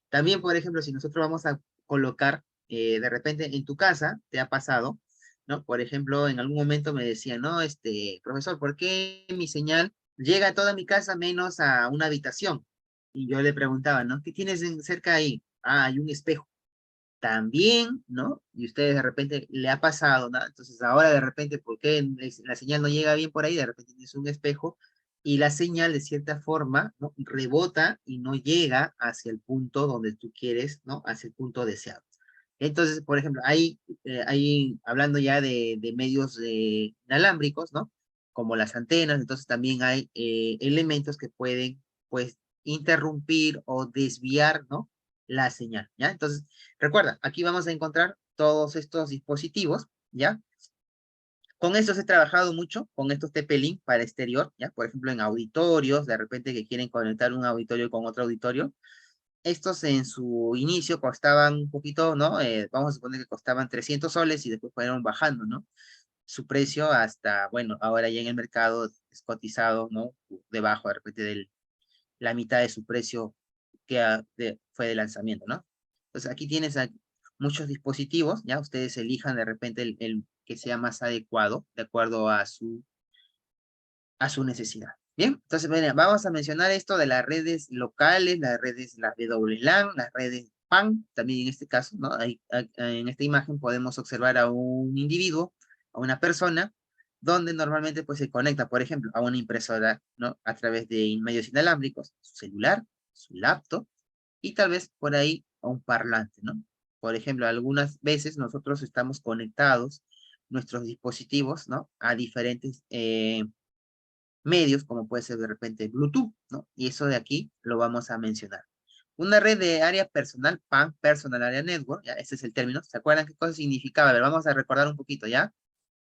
También, por ejemplo, si nosotros vamos a colocar, de repente en tu casa, te ha pasado, ¿no? Por ejemplo, en algún momento me decían, no, profesor, ¿por qué mi señal llega a toda mi casa menos a una habitación? Y yo le preguntaba, ¿no? ¿Qué tienes cerca ahí? Ah, hay un espejo. También, ¿no? Y ustedes de repente le ha pasado, ¿no? Entonces ahora de repente, ¿por qué la señal no llega bien por ahí? De repente tienes un espejo y la señal de cierta forma, ¿no? Rebota y no llega hacia el punto donde tú quieres, ¿no? Hacia el punto deseado. Entonces, por ejemplo, hablando ya de medios inalámbricos, ¿no? Como las antenas, entonces también hay elementos que pueden, pues, interrumpir o desviar, ¿no? La señal, ¿ya? Entonces, recuerda, aquí vamos a encontrar todos estos dispositivos, ¿ya? Con estos he trabajado mucho, con estos TP-Link para exterior, ¿ya? Por ejemplo, en auditorios, de repente que quieren conectar un auditorio con otro auditorio. Estos en su inicio costaban un poquito, ¿no? Vamos a suponer que costaban 300 soles y después fueron bajando, ¿no? Su precio hasta, bueno, ahora ya en el mercado es cotizado, ¿no? Debajo de repente de la mitad de su precio que fue de lanzamiento, ¿no? Entonces aquí tienes muchos dispositivos, ya ustedes elijan de repente el que sea más adecuado, de acuerdo a su necesidad. Bien, entonces bueno, vamos a mencionar esto de las redes locales, las WLAN, las redes PAN, también en este caso, ¿no? En esta imagen podemos observar a un individuo, a una persona, donde normalmente pues se conecta, por ejemplo, a una impresora, ¿no? A través de medios inalámbricos, su celular, su laptop, y tal vez por ahí a un parlante, ¿no? Por ejemplo, algunas veces nosotros estamos conectados, nuestros dispositivos, ¿no? A diferentes medios, como puede ser de repente Bluetooth, ¿no? Y eso de aquí lo vamos a mencionar. Una red de área personal, PAN, Personal Area Network, ya, ese es el término. ¿Se acuerdan qué cosa significaba? A ver, vamos a recordar un poquito, ¿ya?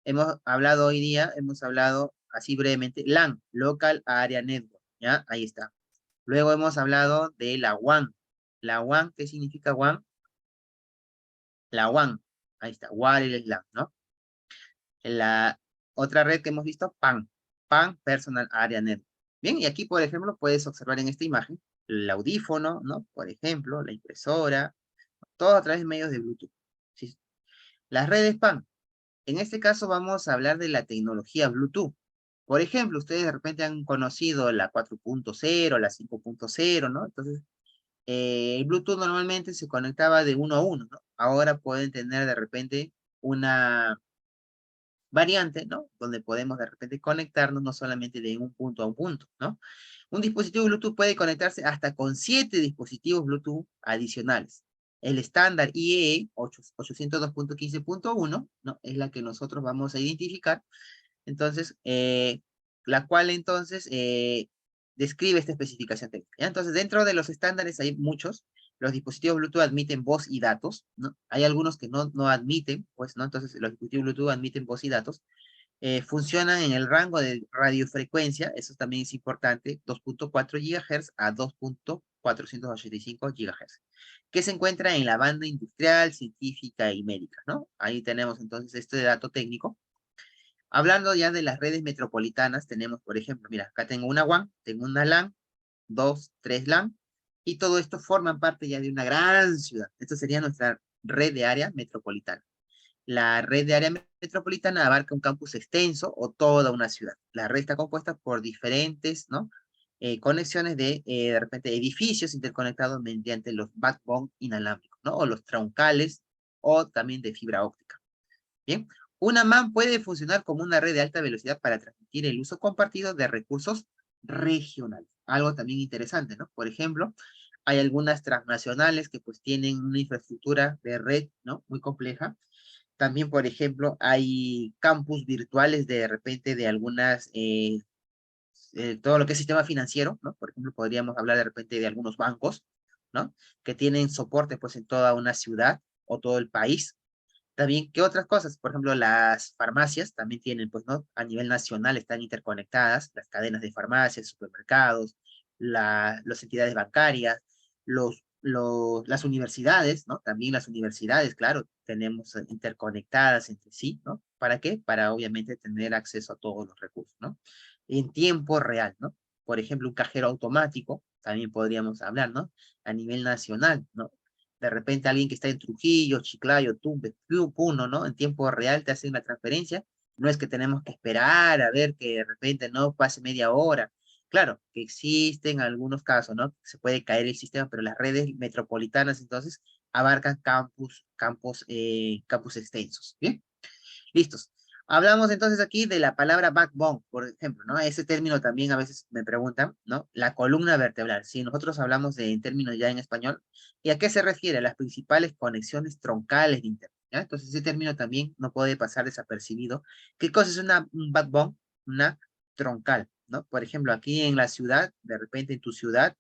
Hemos hablado hoy día, hemos hablado así brevemente, LAN, Local Area Network, ¿ya? Ahí está. Luego hemos hablado de la WAN. La WAN, ¿qué significa WAN? La WAN, ahí está, Wireless LAN, ¿no? La otra red que hemos visto, PAN, PAN Personal Area Network. Bien, y aquí, por ejemplo, puedes observar en esta imagen el audífono, ¿no? Por ejemplo, la impresora, todo a través de medios de Bluetooth. ¿Sí? Las redes PAN. En este caso vamos a hablar de la tecnología Bluetooth. Por ejemplo, ustedes de repente han conocido la 4.0, la 5.0, ¿no? Entonces, el Bluetooth normalmente se conectaba de uno a uno, ¿no? Ahora pueden tener de repente una variante, ¿no? Donde podemos de repente conectarnos no solamente de un punto a un punto, ¿no? Un dispositivo Bluetooth puede conectarse hasta con 7 dispositivos Bluetooth adicionales. El estándar IEEE 802.15.1, ¿no? Es la que nosotros vamos a identificar. Entonces, la cual entonces describe esta especificación técnica, ¿ya? Entonces, dentro de los estándares hay muchos. Los dispositivos Bluetooth admiten voz y datos, ¿no? Hay algunos que no admiten, pues, ¿no? Entonces, los dispositivos Bluetooth admiten voz y datos. Funcionan en el rango de radiofrecuencia, eso también es importante, 2.4 GHz a 2.485 GHz, que se encuentra en la banda industrial, científica y médica, ¿no? Ahí tenemos entonces este dato técnico. Hablando ya de las redes metropolitanas, tenemos, por ejemplo, mira, acá tengo una WAN, tengo una LAN, 2, 3 LAN, y todo esto forman parte ya de una gran ciudad. Esto sería nuestra red de área metropolitana. La red de área metropolitana abarca un campus extenso o toda una ciudad. La red está compuesta por diferentes, ¿no? Conexiones de repente, edificios interconectados mediante los backbone inalámbricos, ¿no? O los troncales, o también de fibra óptica. Bien, una MAN puede funcionar como una red de alta velocidad para transmitir el uso compartido de recursos regionales. Algo también interesante, ¿no? Por ejemplo, hay algunas transnacionales que pues tienen una infraestructura de red, ¿no? Muy compleja. También, por ejemplo, hay campus virtuales de repente de algunas, todo lo que es sistema financiero, ¿no? Por ejemplo, podríamos hablar de repente de algunos bancos, ¿no? Que tienen soporte pues en toda una ciudad o todo el país. También, ¿qué otras cosas? Por ejemplo, las farmacias también tienen, pues, ¿no? A nivel nacional están interconectadas, las cadenas de farmacias, supermercados, las entidades bancarias, las universidades, ¿no? También las universidades, claro, tenemos interconectadas entre sí, ¿no? ¿Para qué? Para, obviamente, tener acceso a todos los recursos, ¿no? En tiempo real, ¿no? Por ejemplo, un cajero automático, también podríamos hablar, ¿no? A nivel nacional, ¿no? De repente alguien que está en Trujillo, Chiclayo, Tumbes, Puno, ¿no? En tiempo real te hace una transferencia. No es que tenemos que esperar a ver que de repente no pase media hora. Claro, que existen algunos casos, ¿no? Se puede caer el sistema, pero las redes metropolitanas entonces abarcan campus extensos. ¿Bien? Listos. Hablamos entonces aquí de la palabra backbone, por ejemplo, ¿no? Ese término también a veces me preguntan, ¿no? La columna vertebral. Si nosotros hablamos de en términos ya en español, ¿y a qué se refiere? Las principales conexiones troncales de Internet, ¿ya? Entonces ese término también no puede pasar desapercibido. ¿Qué cosa es un backbone? Una troncal, ¿no? Por ejemplo, aquí en la ciudad, de repente en tu ciudad,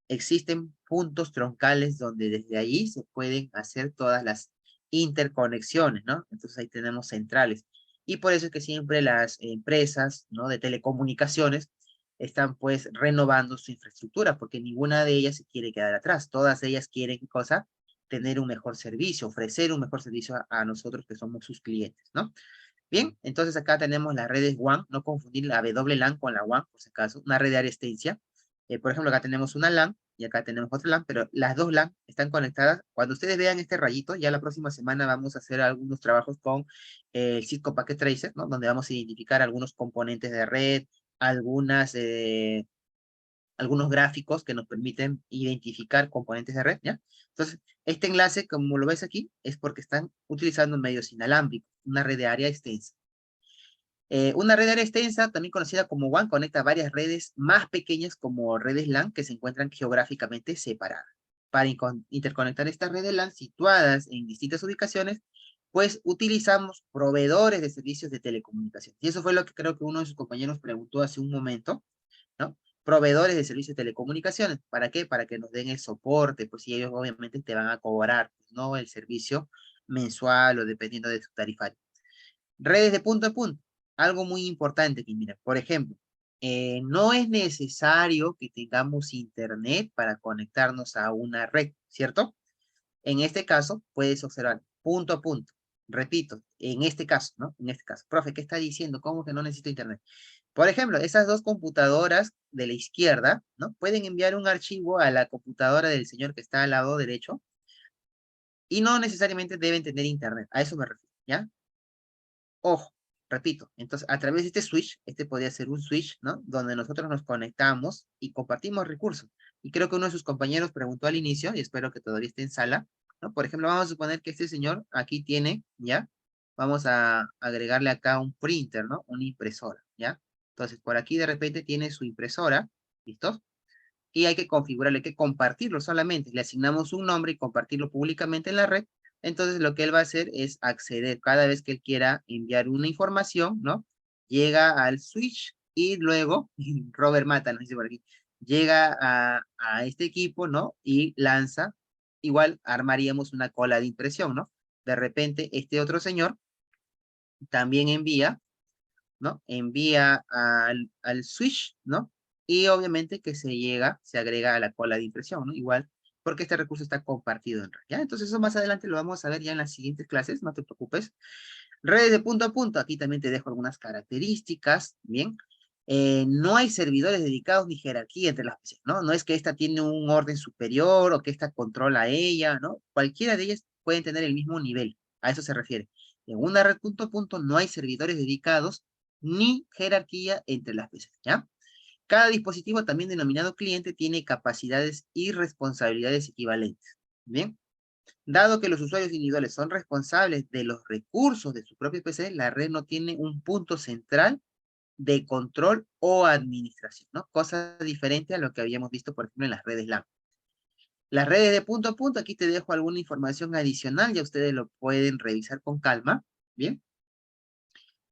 existen puntos troncales donde desde ahí se pueden hacer todas las interconexiones, ¿no? Entonces ahí tenemos centrales. Y por eso es que siempre las empresas, ¿no? De telecomunicaciones están pues renovando su infraestructura, porque ninguna de ellas se quiere quedar atrás. Todas ellas quieren, ¿qué cosa? Tener un mejor servicio, ofrecer un mejor servicio a nosotros que somos sus clientes, ¿no? Bien, entonces acá tenemos las redes WAN, no confundir la WLAN con la WAN, por si acaso, una red de área extensa. Por ejemplo, acá tenemos una LAN y acá tenemos otra LAN, pero las dos LAN están conectadas. Cuando ustedes vean este rayito, ya la próxima semana vamos a hacer algunos trabajos con el Cisco Packet Tracer, ¿no? Donde vamos a identificar algunos componentes de red, algunas, algunos gráficos que nos permiten identificar componentes de red, ¿ya? Entonces, este enlace, como lo ves aquí, es porque están utilizando medios inalámbricos, una red de área extensa. Una red de área extensa, también conocida como WAN, conecta varias redes más pequeñas como redes LAN que se encuentran geográficamente separadas. Para interconectar estas redes LAN situadas en distintas ubicaciones, pues utilizamos proveedores de servicios de telecomunicación. Y eso fue lo que creo que uno de sus compañeros preguntó hace un momento, ¿no? Proveedores de servicios de telecomunicaciones. ¿Para qué? Para que nos den el soporte, pues si ellos obviamente te van a cobrar, pues, ¿no? El servicio mensual o dependiendo de tu tarifario. Redes de punto a punto. Algo muy importante que mira, por ejemplo, no es necesario que tengamos internet para conectarnos a una red, ¿cierto? En este caso, puedes observar punto a punto. Repito, en este caso, ¿no? En este caso. Profe, ¿qué está diciendo? ¿Cómo que no necesito internet? Por ejemplo, esas dos computadoras de la izquierda, ¿no? Pueden enviar un archivo a la computadora del señor que está al lado derecho y no necesariamente deben tener internet. A eso me refiero, ¿ya? Ojo, repito, entonces a través de este switch, este podría ser un switch, ¿no? Donde nosotros nos conectamos y compartimos recursos. Y creo que uno de sus compañeros preguntó al inicio, y espero que todavía esté en sala, ¿no? Por ejemplo, vamos a suponer que este señor aquí tiene, ¿ya? vamos a agregarle acá un printer, ¿no? Una impresora, ¿ya? Entonces, por aquí de repente tiene su impresora, ¿listo? Y hay que configurarle, hay que compartirlo solamente. Le asignamos un nombre y compartirlo públicamente en la red. Entonces, lo que él va a hacer es acceder cada vez que él quiera enviar una información, ¿no? Llega al switch y luego, Robert Mata, nos dice por aquí, llega a este equipo, ¿no? Y lanza, igual armaríamos una cola de impresión, ¿no? De repente, este otro señor también envía, ¿no? Envía al switch, ¿no? Y obviamente que se agrega a la cola de impresión, ¿no? Igual, porque este recurso está compartido en red, ¿ya? Entonces eso más adelante lo vamos a ver ya en las siguientes clases, no te preocupes. Redes de punto a punto, aquí también te dejo algunas características, ¿bien? No hay servidores dedicados ni jerarquía entre las PCs, ¿no? No es que esta tiene un orden superior o que esta controla a ella, ¿no? Cualquiera de ellas pueden tener el mismo nivel, a eso se refiere. En una red punto a punto no hay servidores dedicados ni jerarquía entre las PCs, ¿ya? Cada dispositivo, también denominado cliente, tiene capacidades y responsabilidades equivalentes, ¿bien? Dado que los usuarios individuales son responsables de los recursos de su propio PC, la red no tiene un punto central de control o administración, ¿no? Cosa diferente a lo que habíamos visto, por ejemplo, en las redes LAN. Las redes de punto a punto, aquí te dejo alguna información adicional, ya ustedes lo pueden revisar con calma, ¿bien?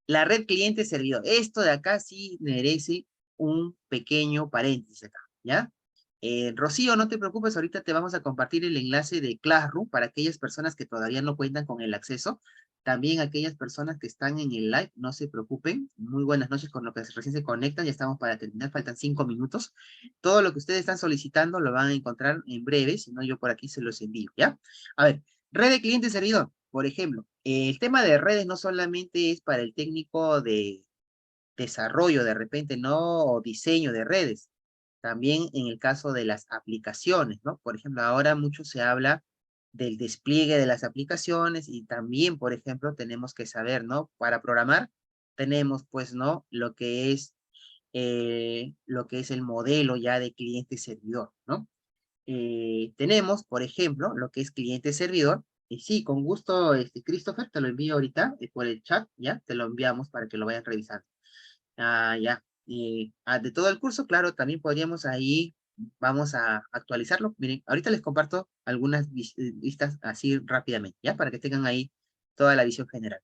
La red cliente-servidor. Esto de acá sí merece un pequeño paréntesis acá, ¿ya? Rocío, no te preocupes, ahorita te vamos a compartir el enlace de Classroom para aquellas personas que todavía no cuentan con el acceso. También aquellas personas que están en el live, no se preocupen. Muy buenas noches con los que recién se conectan, ya estamos para terminar, faltan 5 minutos. Todo lo que ustedes están solicitando lo van a encontrar en breve, si no yo por aquí se los envío, ¿ya? A ver, red de cliente-servidor, por ejemplo. El tema de redes no solamente es para el técnico de desarrollo de repente, ¿no? O diseño de redes. También en el caso de las aplicaciones, ¿no? Por ejemplo, ahora mucho se habla del despliegue de las aplicaciones y también, por ejemplo, tenemos que saber, ¿no? Para programar tenemos, pues, ¿no? Lo que es el modelo ya de cliente-servidor, ¿no? Tenemos, por ejemplo, lo que es cliente-servidor. Y sí, con gusto, Christopher, te lo envío ahorita por el chat, ¿ya? Te lo enviamos para que lo vayan revisando. Ah, ya. De todo el curso, claro, también podríamos ahí, vamos a actualizarlo. Miren, ahorita les comparto algunas vistas así rápidamente, ¿ya? Para que tengan ahí toda la visión general.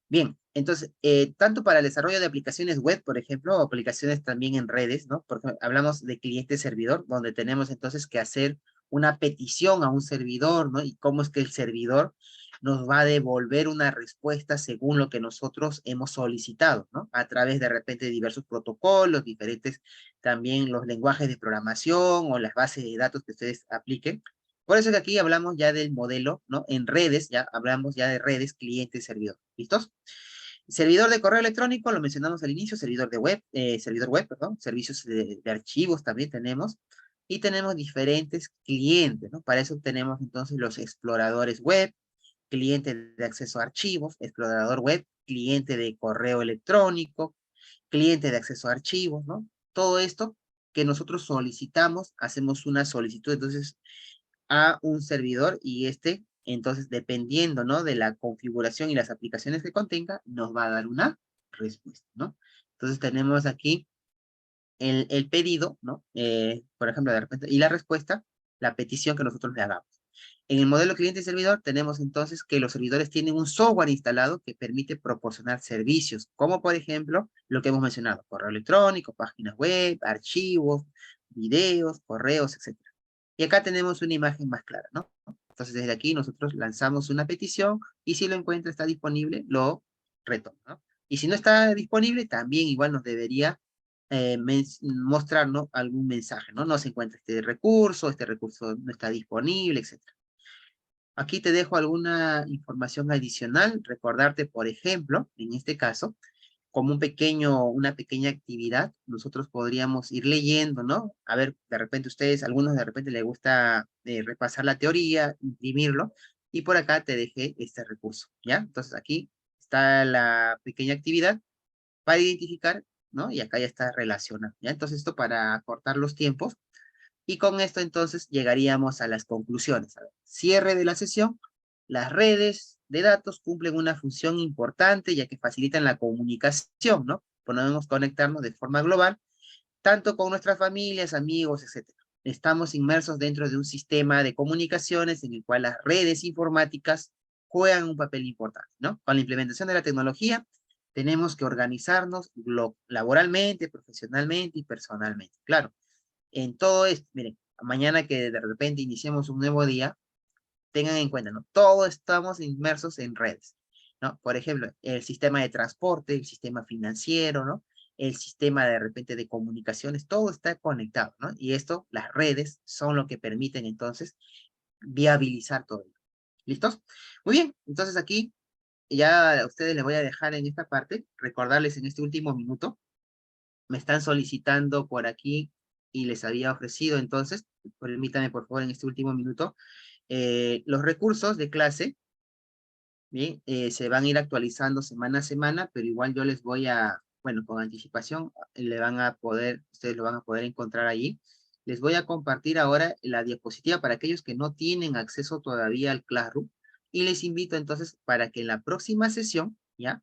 Bien, entonces, tanto para el desarrollo de aplicaciones web, por ejemplo, o aplicaciones también en redes, ¿no? Porque hablamos de cliente-servidor, donde tenemos entonces que hacer una petición a un servidor, ¿no? Y cómo es que el servidor nos va a devolver una respuesta según lo que nosotros hemos solicitado, ¿no? A través de repente de diversos protocolos, diferentes también los lenguajes de programación o las bases de datos que ustedes apliquen. Por eso que aquí hablamos ya del modelo, ¿no? En redes, ya hablamos ya de redes cliente-servidor. ¿Listos? Servidor de correo electrónico, lo mencionamos al inicio, servidor web, perdón, servicios de archivos también tenemos. Y tenemos diferentes clientes, ¿no? Para eso tenemos entonces los exploradores web, cliente de acceso a archivos, explorador web, cliente de correo electrónico, cliente de acceso a archivos, ¿no? Todo esto que nosotros solicitamos, hacemos una solicitud, entonces, a un servidor y entonces, dependiendo, ¿no? De la configuración y las aplicaciones que contenga, nos va a dar una respuesta, ¿no? Entonces, tenemos aquí el pedido, ¿no? Por ejemplo, de repente, y la respuesta, la petición que nosotros le hagamos. En el modelo cliente-servidor tenemos entonces que los servidores tienen un software instalado que permite proporcionar servicios, como por ejemplo lo que hemos mencionado, correo electrónico, páginas web, archivos, videos, correos, etc. Y acá tenemos una imagen más clara, ¿no? Entonces desde aquí nosotros lanzamos una petición y si lo encuentra, está disponible, lo retoma, ¿no? Y si no está disponible, también igual nos debería mostrarnos algún mensaje, ¿no? No se encuentra este recurso no está disponible, etc. Aquí te dejo alguna información adicional, recordarte, por ejemplo, en este caso, como una pequeña actividad, nosotros podríamos ir leyendo, ¿no? A ver, de repente algunos de repente les gusta repasar la teoría, imprimirlo, y por acá te dejé este recurso, ¿ya? Entonces aquí está la pequeña actividad para identificar, ¿no? Y acá ya está relacionado, ¿ya? Entonces esto para acortar los tiempos, y con esto entonces llegaríamos a las conclusiones. A ver, cierre de la sesión, las redes de datos cumplen una función importante ya que facilitan la comunicación, ¿no? Podemos conectarnos de forma global, tanto con nuestras familias, amigos, etc. Estamos inmersos dentro de un sistema de comunicaciones en el cual las redes informáticas juegan un papel importante, ¿no? Con la implementación de la tecnología, tenemos que organizarnos laboralmente, profesionalmente y personalmente. Claro, en todo esto, miren, mañana que de repente iniciemos un nuevo día, tengan en cuenta, ¿no? Todos estamos inmersos en redes, ¿no? Por ejemplo, el sistema de transporte, el sistema financiero, ¿no? El sistema de repente de comunicaciones, todo está conectado, ¿no? Y esto, las redes, son lo que permiten entonces viabilizar todo ello. ¿Listos? Muy bien, entonces aquí ya a ustedes les voy a dejar en esta parte, recordarles en este último minuto, me están solicitando por aquí y les había ofrecido entonces, permítanme por favor en este último minuto, los recursos de clase, bien, se van a ir actualizando semana a semana, pero igual yo les voy a, bueno, con anticipación, le van a poder, ustedes lo van a poder encontrar allí. Les voy a compartir ahora la diapositiva para aquellos que no tienen acceso todavía al Classroom, y les invito entonces para que en la próxima sesión, ¿ya?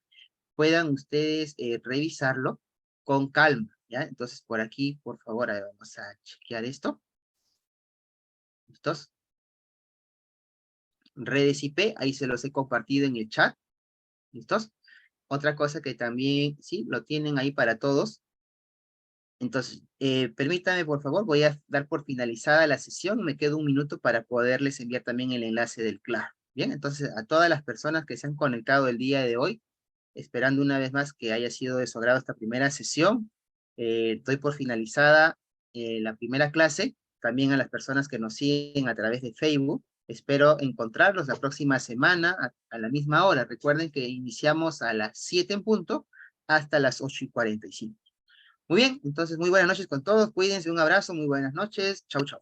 Puedan ustedes revisarlo con calma, ¿ya? Entonces por aquí, por favor, vamos a chequear esto. ¿Listos? Redes IP, ahí se los he compartido en el chat. ¿Listos? Otra cosa que también, sí, lo tienen ahí para todos. Entonces, permítanme, por favor, voy a dar por finalizada la sesión. Me queda un minuto para poderles enviar también el enlace del Claro. Bien, entonces, a todas las personas que se han conectado el día de hoy, esperando una vez más que haya sido de su agrado esta primera sesión, doy por finalizada la primera clase. También a las personas que nos siguen a través de Facebook, espero encontrarlos la próxima semana a la misma hora. Recuerden que iniciamos a las 7 en punto hasta las 8:45. Muy bien, entonces muy buenas noches con todos. Cuídense, un abrazo, muy buenas noches. Chau, chau.